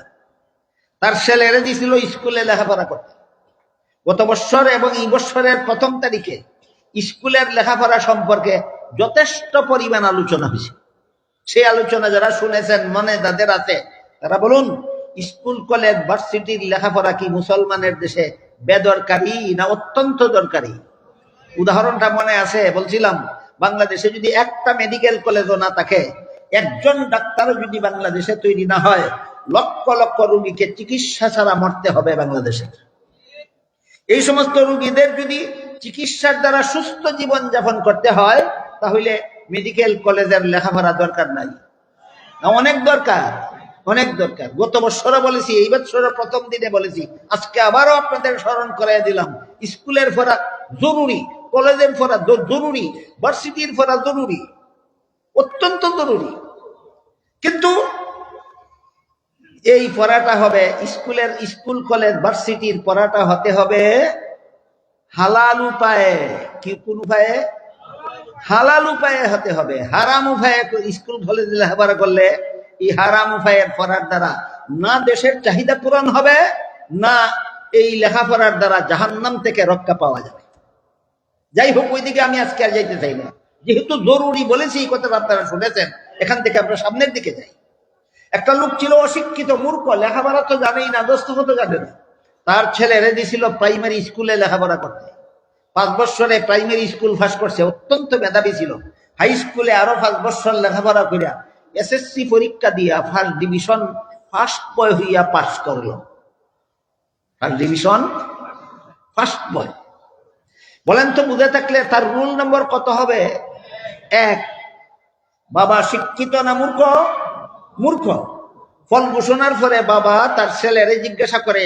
তার ছেলেরে দিয়েছিল স্কুলে লেখাপড়া করতে। গত বছর এবং এই বছরের 1ম তারিখে স্কুলের লেখাপড়া সম্পর্কে যথেষ্ট পরিমাণ আলোচনা হয়েছে। সেই আলোচনা যারা শুনেছেন, মনে যাদের আছে, তারা বলুন, স্কুল কলেজ ভার্সিটির লেখাপড়া কি মুসলমানের দেশে বেদরকারি না অত্যন্ত দরকারি? উদাহরণটা মনে আছে, বলছিলাম বাংলাদেশে যদি একটা মেডিকেল কলেজও না থাকে, একজন ডাক্তারও যদি বাংলাদেশে তৈরি না হয়, লক্ষ লক্ষ রোগীকে চিকিৎসা ছাড়া মরতে হবে বাংলাদেশে। এই সমস্ত রোগীদের যদি চিকিৎসার দ্বারা সুস্থ জীবন যাপন করতে হয়, তাহলে মেডিকেল কলেজের লেখাপড়া দরকার নাই? অনেক দরকার, অনেক দরকার। গত বছরও বলেছি, এই বছরের 1ম দিনে বলেছি, আজকে আবারও আপনাদের স্মরণ করাই দিলাম, স্কুলের পড়া জরুরি, কলেজের পড়া জরুরি, ভার্সিটির পড়া জরুরি, অত্যন্ত জরুরি। কিন্তু এই পড়াটা হবে স্কুল কলেজ ভার্সিটির পড়াটা হতে হবে হালাল উপায়ে। কি কোন উপায়ে? হালাল উপায়ে হতে হবে। হারাম উপায়ে স্কুল কলেজ লেখাপড়া করলে, এই হারাম উপায়ের পড়ার দ্বারা না দেশের চাহিদা পূরণ হবে, না এই লেখাপড়ার দ্বারা জাহান্নাম থেকে রক্ষা পাওয়া যাবে। যাই হোক, ওইদিকে আমি আজকে আর যাইতে চাই না। যেহেতু জরুরি বলেছি, এই কথা আপনারা শুনেছেন, এখান থেকে আমরা সামনের দিকে যাই। একটা লোক ছিল অশিক্ষিত, মূর্খ, লেখাপড়া তো জানেই না, দস্তখত জানে না। তার ছেলেরে দিছিল প্রাইমারি স্কুলে লেখাপড়া করতে। 5 বছরে প্রাইমারি স্কুল পাস করছে, অত্যন্ত মেধাবী ছিল। হাই স্কুলে আরো 5 বছর লেখাপড়া করিয়া এসএসসি পরীক্ষা দিয়া ফার্স্ট ডিভিশন ফার্স্ট বয় হইয়া পাস করলো। First division first boy. বলেন তো, বুঝে থাকলে তার রোল নম্বর কত হবে? 1। বাবা শিক্ষিত না মূর্খ? মূর্খ। ফল ঘোষণার পরে বাবা তার ছেলেরে জিজ্ঞাসা করে,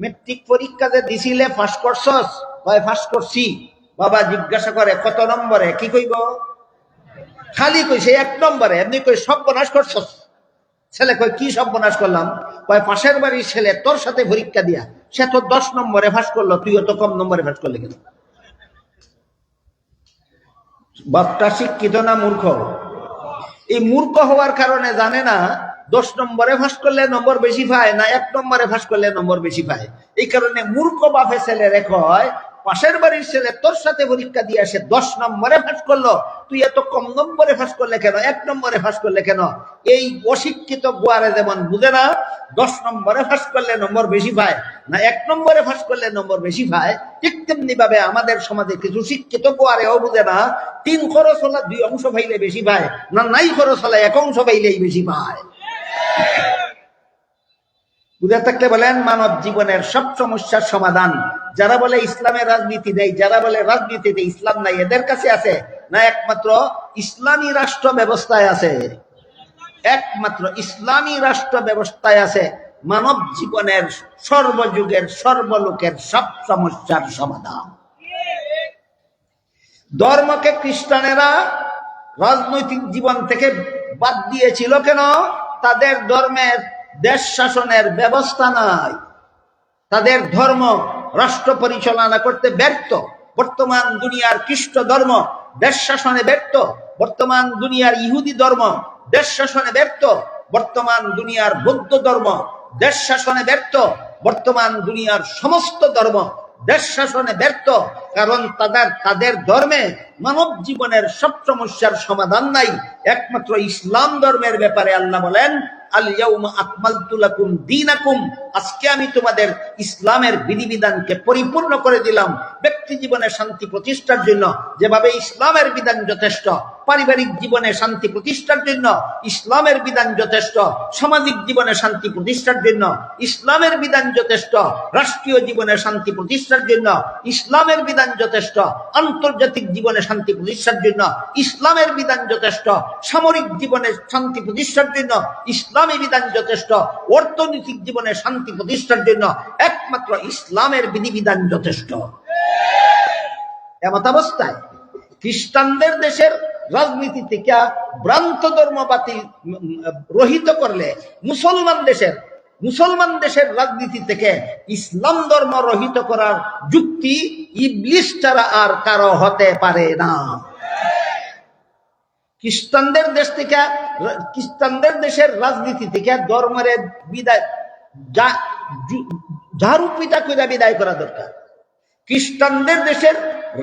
মেট্রিক পরীক্ষা যে দিছিলে পাস করছস? কয় পাস করছি। বাবা জিজ্ঞাসা করে, কত নম্বরে? কি কইব? খালি কইছে 1 নম্বরে। এমনি কই সর্বনাশ করছস। ছেলে কয়, কি সর্বনাশ করলাম? কয়, পাশের বাড়ির ছেলে তোর সাথে পরীক্ষা দিয়া সে তো 10 নম্বরে পাস করলো, তুইও তো কম নম্বরে পাস করলি কেন? বাপটা শিক্ষিত না মূর্খ? এই মূর্খ হওয়ার কারণে জানে না 10 নম্বরে ফাঁস করলে নম্বর বেশি পায়, না 1 নম্বরে ফাঁস করলে নম্বর বেশি পায়। এই কারণে মূর্খ বাপে ছেলেরে কয়, পাশের বাড়ির ছেলে তোর সাথে পরীক্ষা দিয়ে আসে 10 নম্বরে ফাঁস করলো, তুই এত কম নম্বরে ফাঁস করলে কেন? 1 নম্বরে ফাঁস করলে কেন? এই অশিক্ষিত গোয়ারে যেমন বুঝে না 10 নম্বরে ফাঁস করলে নম্বর বেশি পায়, না 1 নম্বরে ফাঁস করলে নম্বর বেশি পায়, ঠিক তেমনি ভাবে আমাদের সমাজে কিছু শিক্ষিত গোয়ারেও বুঝে না 3 খরচ হলে 2 অংশ পাইলে বেশি পায়, না নাই খরচ হলে 1 অংশ পাইলেই বেশি পায়। বুঝে থাকলে বলেন, মানব জীবনের সব সমস্যার সমাধান যারা বলে ইসলামের রাজনীতি নেই, যারা বলে রাজনীতিতে ইসলাম নাই, এদের কাছে আছে না একমাত্র ইসলামী রাষ্ট্র ব্যবস্থায় আছে? একমাত্র ইসলামী রাষ্ট্র ব্যবস্থায় আছে মানব জীবনের সর্বযুগের সর্বলোকের সব সমস্যার সমাধান। ধর্মকে খ্রিস্টানেরা রাজনৈতিক জীবন থেকে বাদ দিয়েছিল কেন? তাদের ধর্মের দেশ শাসনের ব্যবস্থা নাই, তাদের ধর্ম রাষ্ট্র পরিচালনা করতে ব্যর্থ। বর্তমান দুনিয়ার খ্রিস্ট ধর্ম দেশ শাসনে ব্যর্থ, বর্তমান দুনিয়ার ইহুদি ধর্ম দেশ শাসনে ব্যর্থ, বর্তমান দুনিয়ার বৌদ্ধ ধর্ম দেশ শাসনে ব্যর্থ, বর্তমান দুনিয়ার সমস্ত ধর্ম দেশ শাসনে ব্যর্থ। কারণ তাদের ধর্মে মানব জীবনের সব সমস্যার সমাধান নাই। একমাত্র ইসলাম ধর্মের ব্যাপারে আল্লাহ বলেন, আল ইয়াউমা আকমালতু লাকুম দীনাকুম, আজকে আমি তোমাদের ইসলামের বিধিবিধানকে পরিপূর্ণ করে দিলাম। ব্যক্তি জীবনে শান্তি প্রতিষ্ঠার জন্য যেভাবে ইসলামের বিধান যথেষ্ট, পারিবারিক জীবনে শান্তি প্রতিষ্ঠার জন্য ইসলামের বিধান যথেষ্ট, সামাজিক জীবনে শান্তি প্রতিষ্ঠার জন্য ইসলামের বিধান যথেষ্ট, রাষ্ট্রীয় জীবনে শান্তি প্রতিষ্ঠার জন্য ইসলামের বিধান যথেষ্ট, আন্তর্জাতিক জীবনে শান্তি প্রতিষ্ঠার জন্য ইসলামের বিধান যথেষ্ট, সামরিক জীবনে শান্তি প্রতিষ্ঠার জন্য ইসলামী বিধান যথেষ্ট, অর্থনৈতিক জীবনে শান্তি প্রতিষ্ঠার জন্য একমাত্র ইসলামের বিধিবিধান যথেষ্ট। এমত অবস্থায় খ্রিস্টানদের দেশের রাজনীতি থেকে ভ্রান্ত ধর্ম বাতিল রহিত করলে মুসলমান দেশের মুসলমান দেশের রাজনীতি থেকে ইসলাম ধর্ম রহিত করার যুক্তি ইবলিস ছাড়া আর কারো হতে পারে না। খ্রিস্টানদের দেশের রাজনীতি থেকে ধর্মের বিদায় ঝাড়ু পিটা করে বিদায় করা দরকার। খ্রিস্টানদের দেশের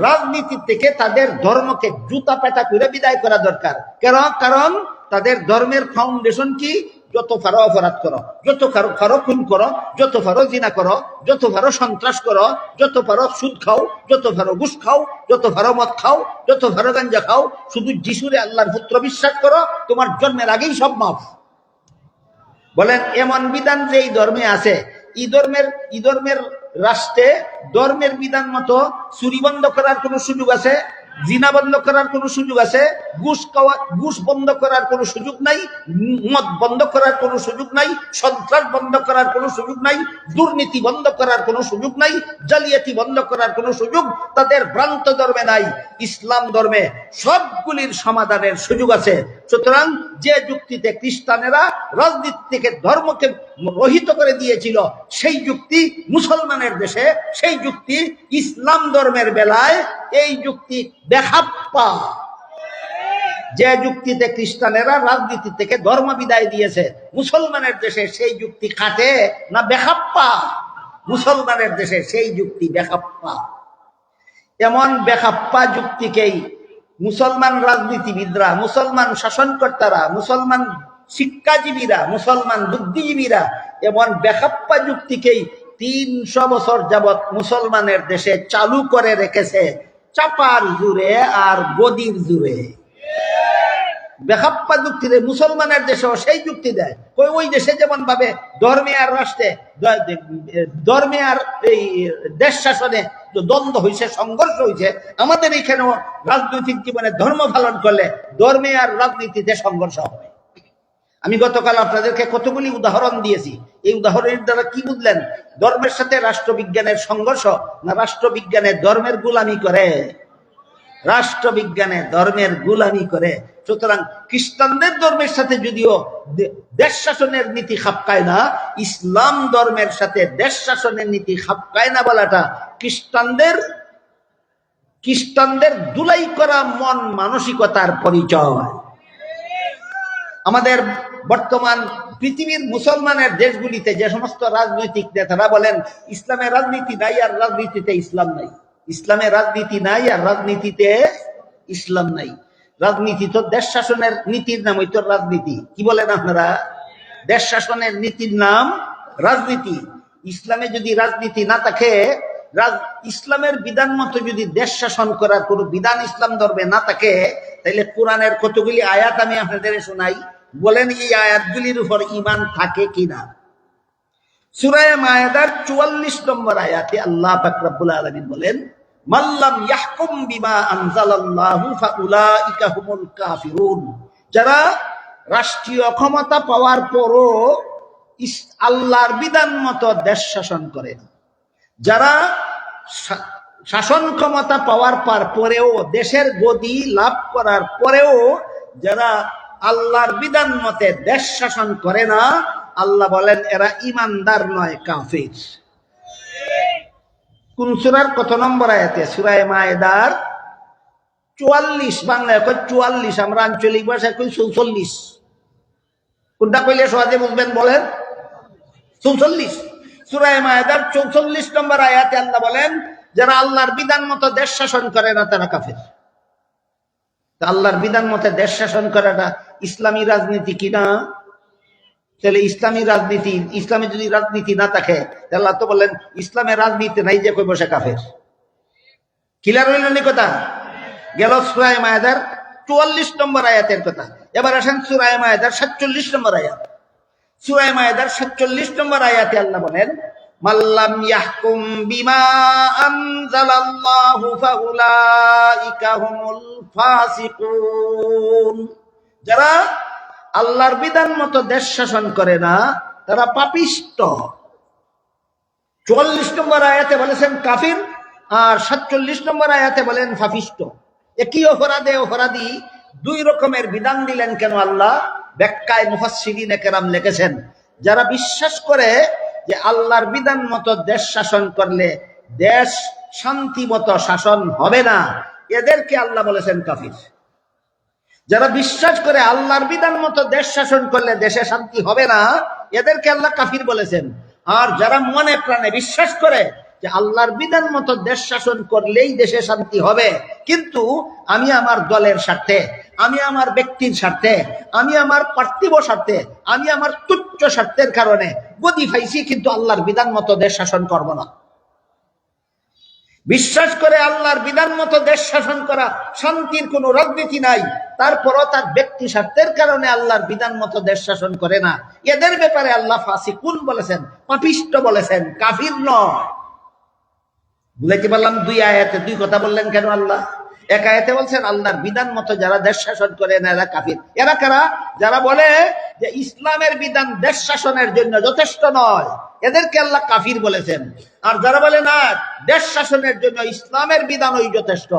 রাজনীতি থেকে তাদের ধর্মকে জুতা পেটা করে বিদায় করা দরকার। কারণ তাদের ধর্মের ফাউন্ডেশন কি? যত পারো অপরাধ করো, যত পারো খুন করো, যত পারো জিনা করো, যত পারো সন্ত্রাস করো, যত পারো সুদ খাও, যত পারো ঘুষ খাও, যত পারো মদ খাও, যত পারো গাঞ্জা খাও, শুধু যিশুরে আল্লাহর পুত্র বিশ্বাস করো, তোমার জন্মের আগেই সব মাফ। বলেন এমন বিধান যে এই ধর্মে আছে, এই ধর্মের রাষ্ট্রে ধর্মের বিধান মতো চুরি বন্ধ করার কোন সুযোগ আছে? জিনা বন্ধ করার কোন সুযোগ আছে? ঘুষ বন্ধ করার কোন সুযোগ নাই, মদ বন্ধ করার কোন সুযোগ নাই, সন্ত্রাস বন্ধ করার কোন সুযোগ নাই, দুর্নীতি বন্ধ করার কোন সুযোগ নাই, জালিয়াতি বন্ধ করার কোন সুযোগ তাদের ভ্রান্ত ধর্মে নাই। ইসলাম ধর্মে সবগুলির সমাধানের সুযোগ আছে। সুতরাং যে যুক্তিতে খ্রিস্টানেরা রাজনীতি থেকে ধর্মকে রহিত করে দিয়েছিল, সেই যুক্তি মুসলমানের দেশে, সেই যুক্তি ইসলাম ধর্মের বেলায় এই যুক্তি বেখাপ্পা। যে যুক্তিতে খ্রিস্টানেরা রাজনীতি থেকে ধর্ম বিদায় দিয়েছে, মুসলমানের দেশে সেই যুক্তি খাটে না বেখাপ্পা? মুসলমানের দেশে সেই যুক্তি বেখাপ্পা। এমন বেখাপ্পা যুক্তিকেই মুসলমান রাজনীতিবিদরা, মুসলমান শাসনকর্তারা, মুসলমান শিক্ষাজীবীরা, মুসলমান বুদ্ধিজীবীরা এমন বেখাপ্পা যুক্তিকেই 300 বছর যাবৎ মুসলমানের দেশে চালু করে রেখেছে, চাপার জুড়ে আর গদির জুড়ে। বেখাপ্পা যুক্তিতে মুসলমানের দেশেও সেই যুক্তি দেয়। ওই দেশে যেমন ভাবে ধর্মে আর রাষ্ট্রে, ধর্মে আর এই দেশ শাসনে দ্বন্দ্ব হয়েছে, সংঘর্ষ হয়েছে, আমাদের এখানেও রাজনৈতিক জীবনে ধর্ম পালন করলে ধর্মে আর রাজনীতিতে সংঘর্ষ হবে। আমি গতকাল আপনাদেরকে কতগুলি উদাহরণ দিয়েছি। এই উদাহরণের দ্বারা কি বুঝলেন? ধর্মের সাথে রাষ্ট্রবিজ্ঞানের সংঘর্ষ না রাষ্ট্রবিজ্ঞানে ধর্মের গোলামি করে? রাষ্ট্রবিজ্ঞানে ধর্মের গোলামি করে। সুতরাং খ্রিস্টানদের ধর্মের সাথে যদিও দেশ শাসনের নীতি খাপকায় না, ইসলাম ধর্মের সাথে দেশ শাসনের নীতি খাপকায় না বলাটা খ্রিস্টানদের দুলাই করা মন মানসিকতার পরিচয়। আমাদের বর্তমান পৃথিবীর মুসলমানের দেশগুলিতে যে সমস্ত রাজনৈতিক নেতারা বলেন ইসলামের রাজনীতি নাই আর রাজনীতিতে ইসলাম নাই, ইসলামের রাজনীতি নাই আর রাজনীতিতে ইসলাম নাই। রাজনীতি তো দেশ শাসনের নীতির নাম, ওই তো রাজনীতি। কি বলেন আপনারা? দেশ শাসনের নীতির নাম রাজনীতি। ইসলামে যদি রাজনীতি না থাকে, ইসলামের বিধান মতো যদি দেশ শাসন করার কোন বিধান ইসলাম ধর্মে না থাকে, তাহলে কোরআনের কতগুলি আয়াত আমি আপনাদের শোনাই, বলেন এই আয়াতগুলির উপর ঈমান থাকে কিনা। সূরা মায়েদার 44 নম্বর আয়াতে আল্লাহ পাক রব্বুল আলামিন বলেন, মাল্লাম ইয়াহকুম বিমা আনজালাল্লাহু ফাউলাইকা হুমুল কাফিরুন। যারা রাষ্ট্রীয় ক্ষমতা পাওয়ার পরও আল্লাহর বিধান মতো দেশ শাসন করে না, যারা শাসন ক্ষমতা পাওয়ার পরেও, দেশের গদি লাভ করার পরেও যারা আল্লাহর বিধান মতে দেশ শাসন করে না, আল্লাহ বলেন এরা ইমানদার নয়, কাফির। কোন সূরার কত নম্বর আয়াতে? সূরা মায়েদার 44, বাংলায় কই 44, আমরা আঞ্চলিক ভাষায় কই 44। কোনটা কইলে সহজে বুঝবেন বলেন? 44। সূরা মায়েদার 44 নম্বর আয়াতে আল্লাহ বলেন যারা আল্লাহর বিধান মতো দেশ শাসন করে না তারা কাফের। আল্লাহর বিধান মতে দেশ শাসন করাটা ইসলামী রাজনীতি কিনা? তাহলে ইসলামী রাজনীতি, ইসলামে যদি রাজনীতি না থাকে তাহলে আল্লাহ তো বললেন ইসলামের রাজনীতি নাই যে কই বসে কাফের। ক্লিয়ার হইল নি কথা? গেল সূরা মায়েদার 44 নম্বর আয়াতের কথা। এবার আসেন সূরা মায়েদার 47 নম্বর আয়াত। সূরা মায়েদার 47 নম্বর আয়াতে আল্লাহ বলেন, মাল্লাম ইয়াহকুম বিমা আনজালাল্লাহু ফাউলাইকা হুমুল ফাসিকুন। যারা আল্লাহর বিধান মতো দেশ শাসন করে না তারা পাপিষ্ট। 44 নম্বর আয়াতে বলেছেন কাফির, আর 47 নম্বর আয়াতে বলেন পাপিষ্ট। একই অপরাধী দুই রকমের বিধান দিলেন কেন আল্লাহ? ব্যাখ্যায় মুফাসসিরিনে কেরাম লিখেছেন, যারা বিশ্বাস করে যে আল্লাহর বিধান মতো দেশ শাসন করলে দেশ শান্তি মতো শাসন হবে না, এদেরকে আল্লাহ বলেছেন কাফির। যারা বিশ্বাস করে আল্লাহর বিধান মতো দেশ শাসন করলে দেশে শান্তি হবে না, এদেরকে আল্লাহ কাফির বলেছেন। আর যারা মনে প্রাণে বিশ্বাস করে যে আল্লাহর বিধান মতো দেশ শাসন করলেই দেশে শান্তি হবে, কিন্তু আমি আমার দলের স্বার্থে, আমি আমার ব্যক্তির স্বার্থে, আমি আমার পার্থিব স্বার্থে, আমি আমার তুচ্ছ স্বার্থের কারণে গদি পাইছি, কিন্তু আল্লাহর বিধান মতো দেশ শাসন করব না। বিশ্বাস করে আল্লাহর বিধান মতো দেশ শাসন করা শান্তির কোনো রাজনীতি নাই, তারপরও তার ব্যক্তি স্বার্থের কারণে আল্লাহর বিধান মতো দেশ শাসন করে না, এদের ব্যাপারে আল্লাহ ফাসিকুন বলেছেন, পাপিষ্ট বলেছেন, কাফির নয়। বুঝাইতে পারলাম? দুই আয়াতে দুই কথা বললেন কেন আল্লাহ? এক আয়াতে বলছেন আল্লাহর বিধান মতো যারা দেশ শাসন করে না এরা কাফির। এরা কারা? যারা বলে যে ইসলামের বিধান দেশ শাসনের জন্য যথেষ্ট নয়, এদেরকে আল্লাহ কাফির বলেছেন। আর যারা বলে না দেশ শাসনের জন্য ইসলামের বিধানই যথেষ্ট,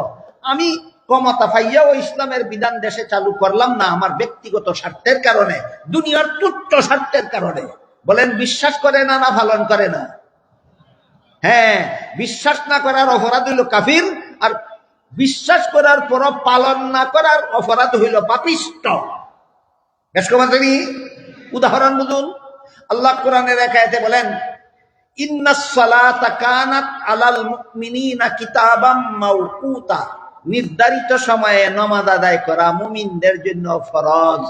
আমি ক্ষমতা পাইয়াও ইসলামের বিধান দেশে চালু করলাম না আমার ব্যক্তিগত স্বার্থের কারণে, দুনিয়ার তুচ্ছ স্বার্থের কারণে, বলেন বিশ্বাস করে না না পালন করে না? হ্যাঁ, বিশ্বাস না করার অপরাধ হইল কাফির, আর বিশ্বাস করার পর পালন না করার অপরাধ হইল পাপিষ্ট। উদাহরণ বুঝুন। আল্লাহ কোরআনের এক আয়াতে বলেন ইন্নাস সালাতা কানাত আলাল মুমিনিনা কিতাবাম মাওকুতা, নির্ধারিত সময়ে নামাজ আদায় করা মুমিনদের জন্য ফরজ।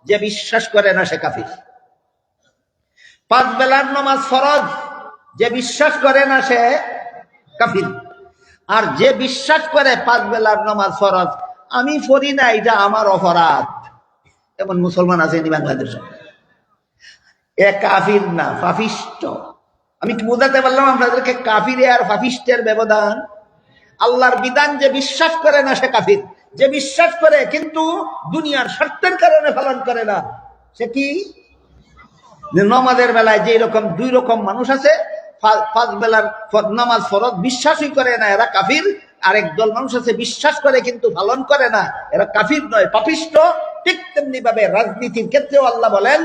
যে বিশ্বাস করে না সে কাফির। 5 বেলার নামাজ ফরজ, যে বিশ্বাস করে না সে কাফির। আর যে বিশ্বাস করে 5 বেলার নামাজ ফরজ, আমি পড়ি না এটা আমার অপরাধ, এমন মুসলমান আছেনি বাংলাদেশে। এ কাফির না, পাপিষ্ট। আমি কি বোঝাতে পারলাম আপনাদেরকে কাফির আর পাপিষ্টের ব্যবধান? আল্লাহর বিধান যে বিশ্বাস করে না সে কাফির, যে বিশ্বাস করে কিন্তু দুনিয়ার স্বার্থের কারণে পালন করে না সে কি? নামাজের বেলায় যে রকম 2 রকম মানুষ আছে, 5 বেলার নামাজ ফরজ বিশ্বাসই করে না, এরা কাফির। আরেক দল মানুষ আছে বিশ্বাস করে কিন্তু পালন করে না, এরা কাফির নয়, পাপিষ্ট। ঠিক তেমনি ভাবে রাজনীতির ক্ষেত্রেও আল্লাহ বলেন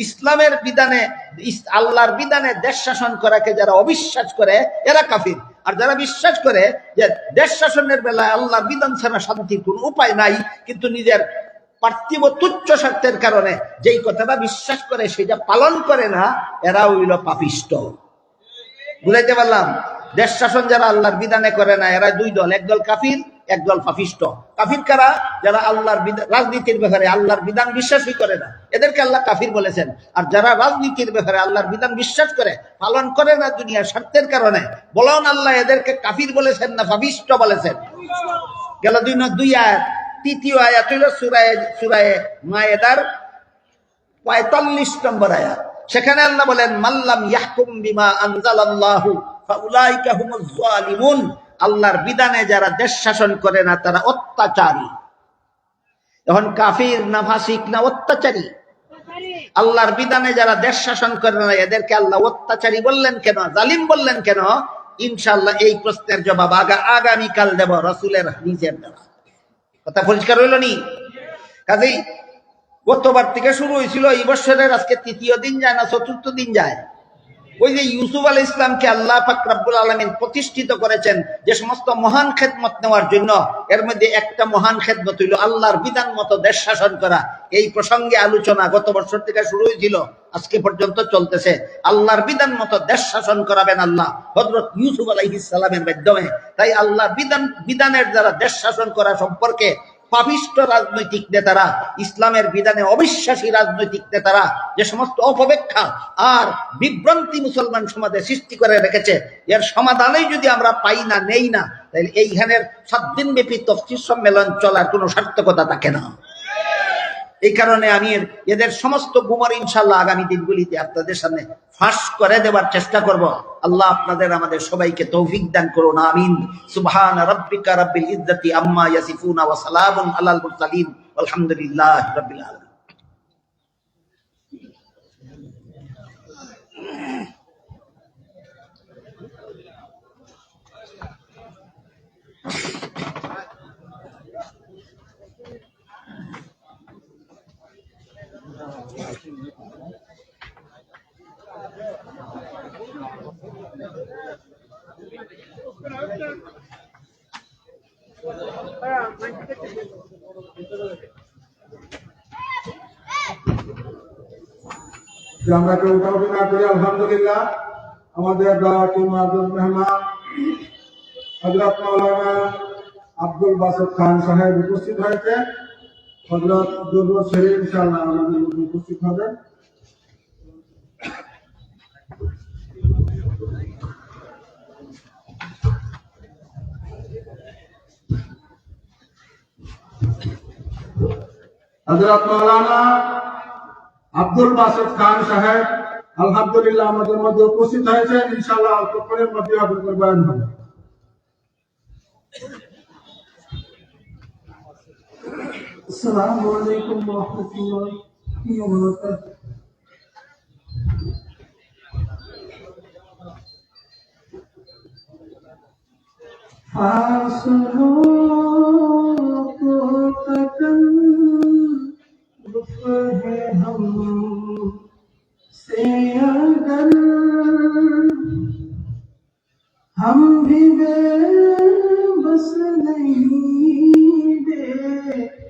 ইসলামের বিধানে, আল্লাহর বিধানে দেশ শাসন করাকে যারা অবিশ্বাস করে এরা কাফির। আর যারা বিশ্বাস করে যে দেশ শাসনের বেলায় আল্লাহর বিধান ছাড়া শান্তির কোন উপায় নাই, কিন্তু নিজের পার্থিব তুচ্ছ স্বার্থের কারণে যেই কথাটা বিশ্বাস করে সেটা পালন করে না, এরা হইল পাপিষ্ট। বুঝাইতে পারলাম? দেশ শাসন যারা আল্লাহর বিধানে করে না এরা 2 দল, এক দল কাফির, এক দল পাপিষ্ট। কাফির কারা? যারা আল্লাহর রাজনীতির ব্যাপারে আল্লাহর বিধান বিশ্বাসই করে না, এদেরকে আল্লাহ কাফির বলেছেন। আর যারা রাজনীতির ব্যাপারে আল্লাহর বিধান বিশ্বাস করে পালন করে না দুনিয়ার স্বার্থের কারণে, বলুন আল্লাহ এদেরকে কাফির বলেছেন না পাপিষ্ট বলেছেন? গেল 2 আয়াত। তৃতীয় আয়াত হইল সূরা মায়েদার 45 নম্বর আয়াত। সেখানে আল্লাহ বলেন মাল্লাম ইয়াহকুম বিমা আনজালাল্লাহু ফাউলাইকা হুমুজ জালিমুন, আল্লাহর বিধানে যারা দেশ শাসন করে না তারা অত্যাচারী। এখন কাফির না ফাসিক না অত্যাচারী? আল্লাহর বিধানে যারা দেশ শাসন করে না এদেরকে আল্লাহ অত্যাচারী বললেন কেন, জালিম বললেন কেন? ইনশাআল্লাহ এই প্রশ্নের জবাব আগামীকাল দেব রাসূলের হাদিসের দ্বারা। কথা পরিষ্কার হইল নি? কাজেই গতবার থেকে শুরু হয়েছিল, এই বছরের আজকে 3য় দিন যায় না 4র্থ দিন যায়। ওই যে ইউসুফ আলাইহিস সালামকে আল্লাহ পাক রব্বুল আলামিন প্রতিষ্ঠিত করেছেন যে সমস্ত মহান খেদমত নেওয়ার জন্য, এর মধ্যে একটা মহান খেদমত হইল আল্লাহর বিধান মতো দেশ শাসন করা। এই প্রসঙ্গে আলোচনা গত বছর থেকে শুরু হয়েছিল, আজকে পর্যন্ত চলতেছে। আল্লাহর বিধান মতো দেশ শাসন করাবেন আল্লাহ হযরত ইউসুফ আলাইহিস সালামের মাধ্যমে। তাই আল্লাহর বিধানের দ্বারা দেশ শাসন করা সম্পর্কে পাপিষ্ট রাজনৈতিক নেতারা, ইসলামের বিধানে অবিশ্বাসী রাজনৈতিক নেতারা যে সমস্ত অপব্যাখ্যা আর বিভ্রান্তি মুসলমান সমাজে সৃষ্টি করে রেখেছে, এর সমাধানেই যদি আমরা পাই না, নেই না, তাহলে এইখানের 7 দিন ব্যাপী তাফসীর সম্মেলন চলার কোনো সার্থকতা থাকে না। এই কারণে আমি এদের সমস্ত গুমর ইনশাআল্লাহ আগামী দিনগুলিতে আপনাদের সামনে ফাঁস করে দেওয়ার চেষ্টা করব। আল্লাহ আপনাদের আমাদের সবাইকে তৌফিক দান করুন, আমিন। সুবহান রাব্বিকা রাব্বিল ইজ্জাতি আম্মা ইয়াসিফুন ওয়া সালামুন আলাল মুরসালিন আলহামদুলিল্লাহি রাব্বিল আলামিন। যে আমরা কেউ কাউকে না করি। আলহামদুলিল্লাহ আমাদের দাওয়াতি মুআজ্জাজ মেহমান হযরত মাওলানা আব্দুল বাসেত খান সাহেব উপস্থিত হয়েছে। হযরত দুরুদ শরীফ ইনশাআল্লাহ আমাদের মধ্যে উপস্থিত হবেন। হযরত মাওলানা আব্দুল বাসেত খান সাহেব আলহামদুলিল্লাহ আমাদের মধ্যে উপস্থিত হয়েছেন। ইনশাআল্লাহ অল্পক্ষণের মধ্যে আপনাদের বয়ান হবে। আসসালামু আলাইকুম ওয়া রাহমাতুল্লাহি ওয়া বারাকাতুহু। फासलों को तकल्लुफ़ है हम से अगर हम भी बेबस नहीं, बेसहारा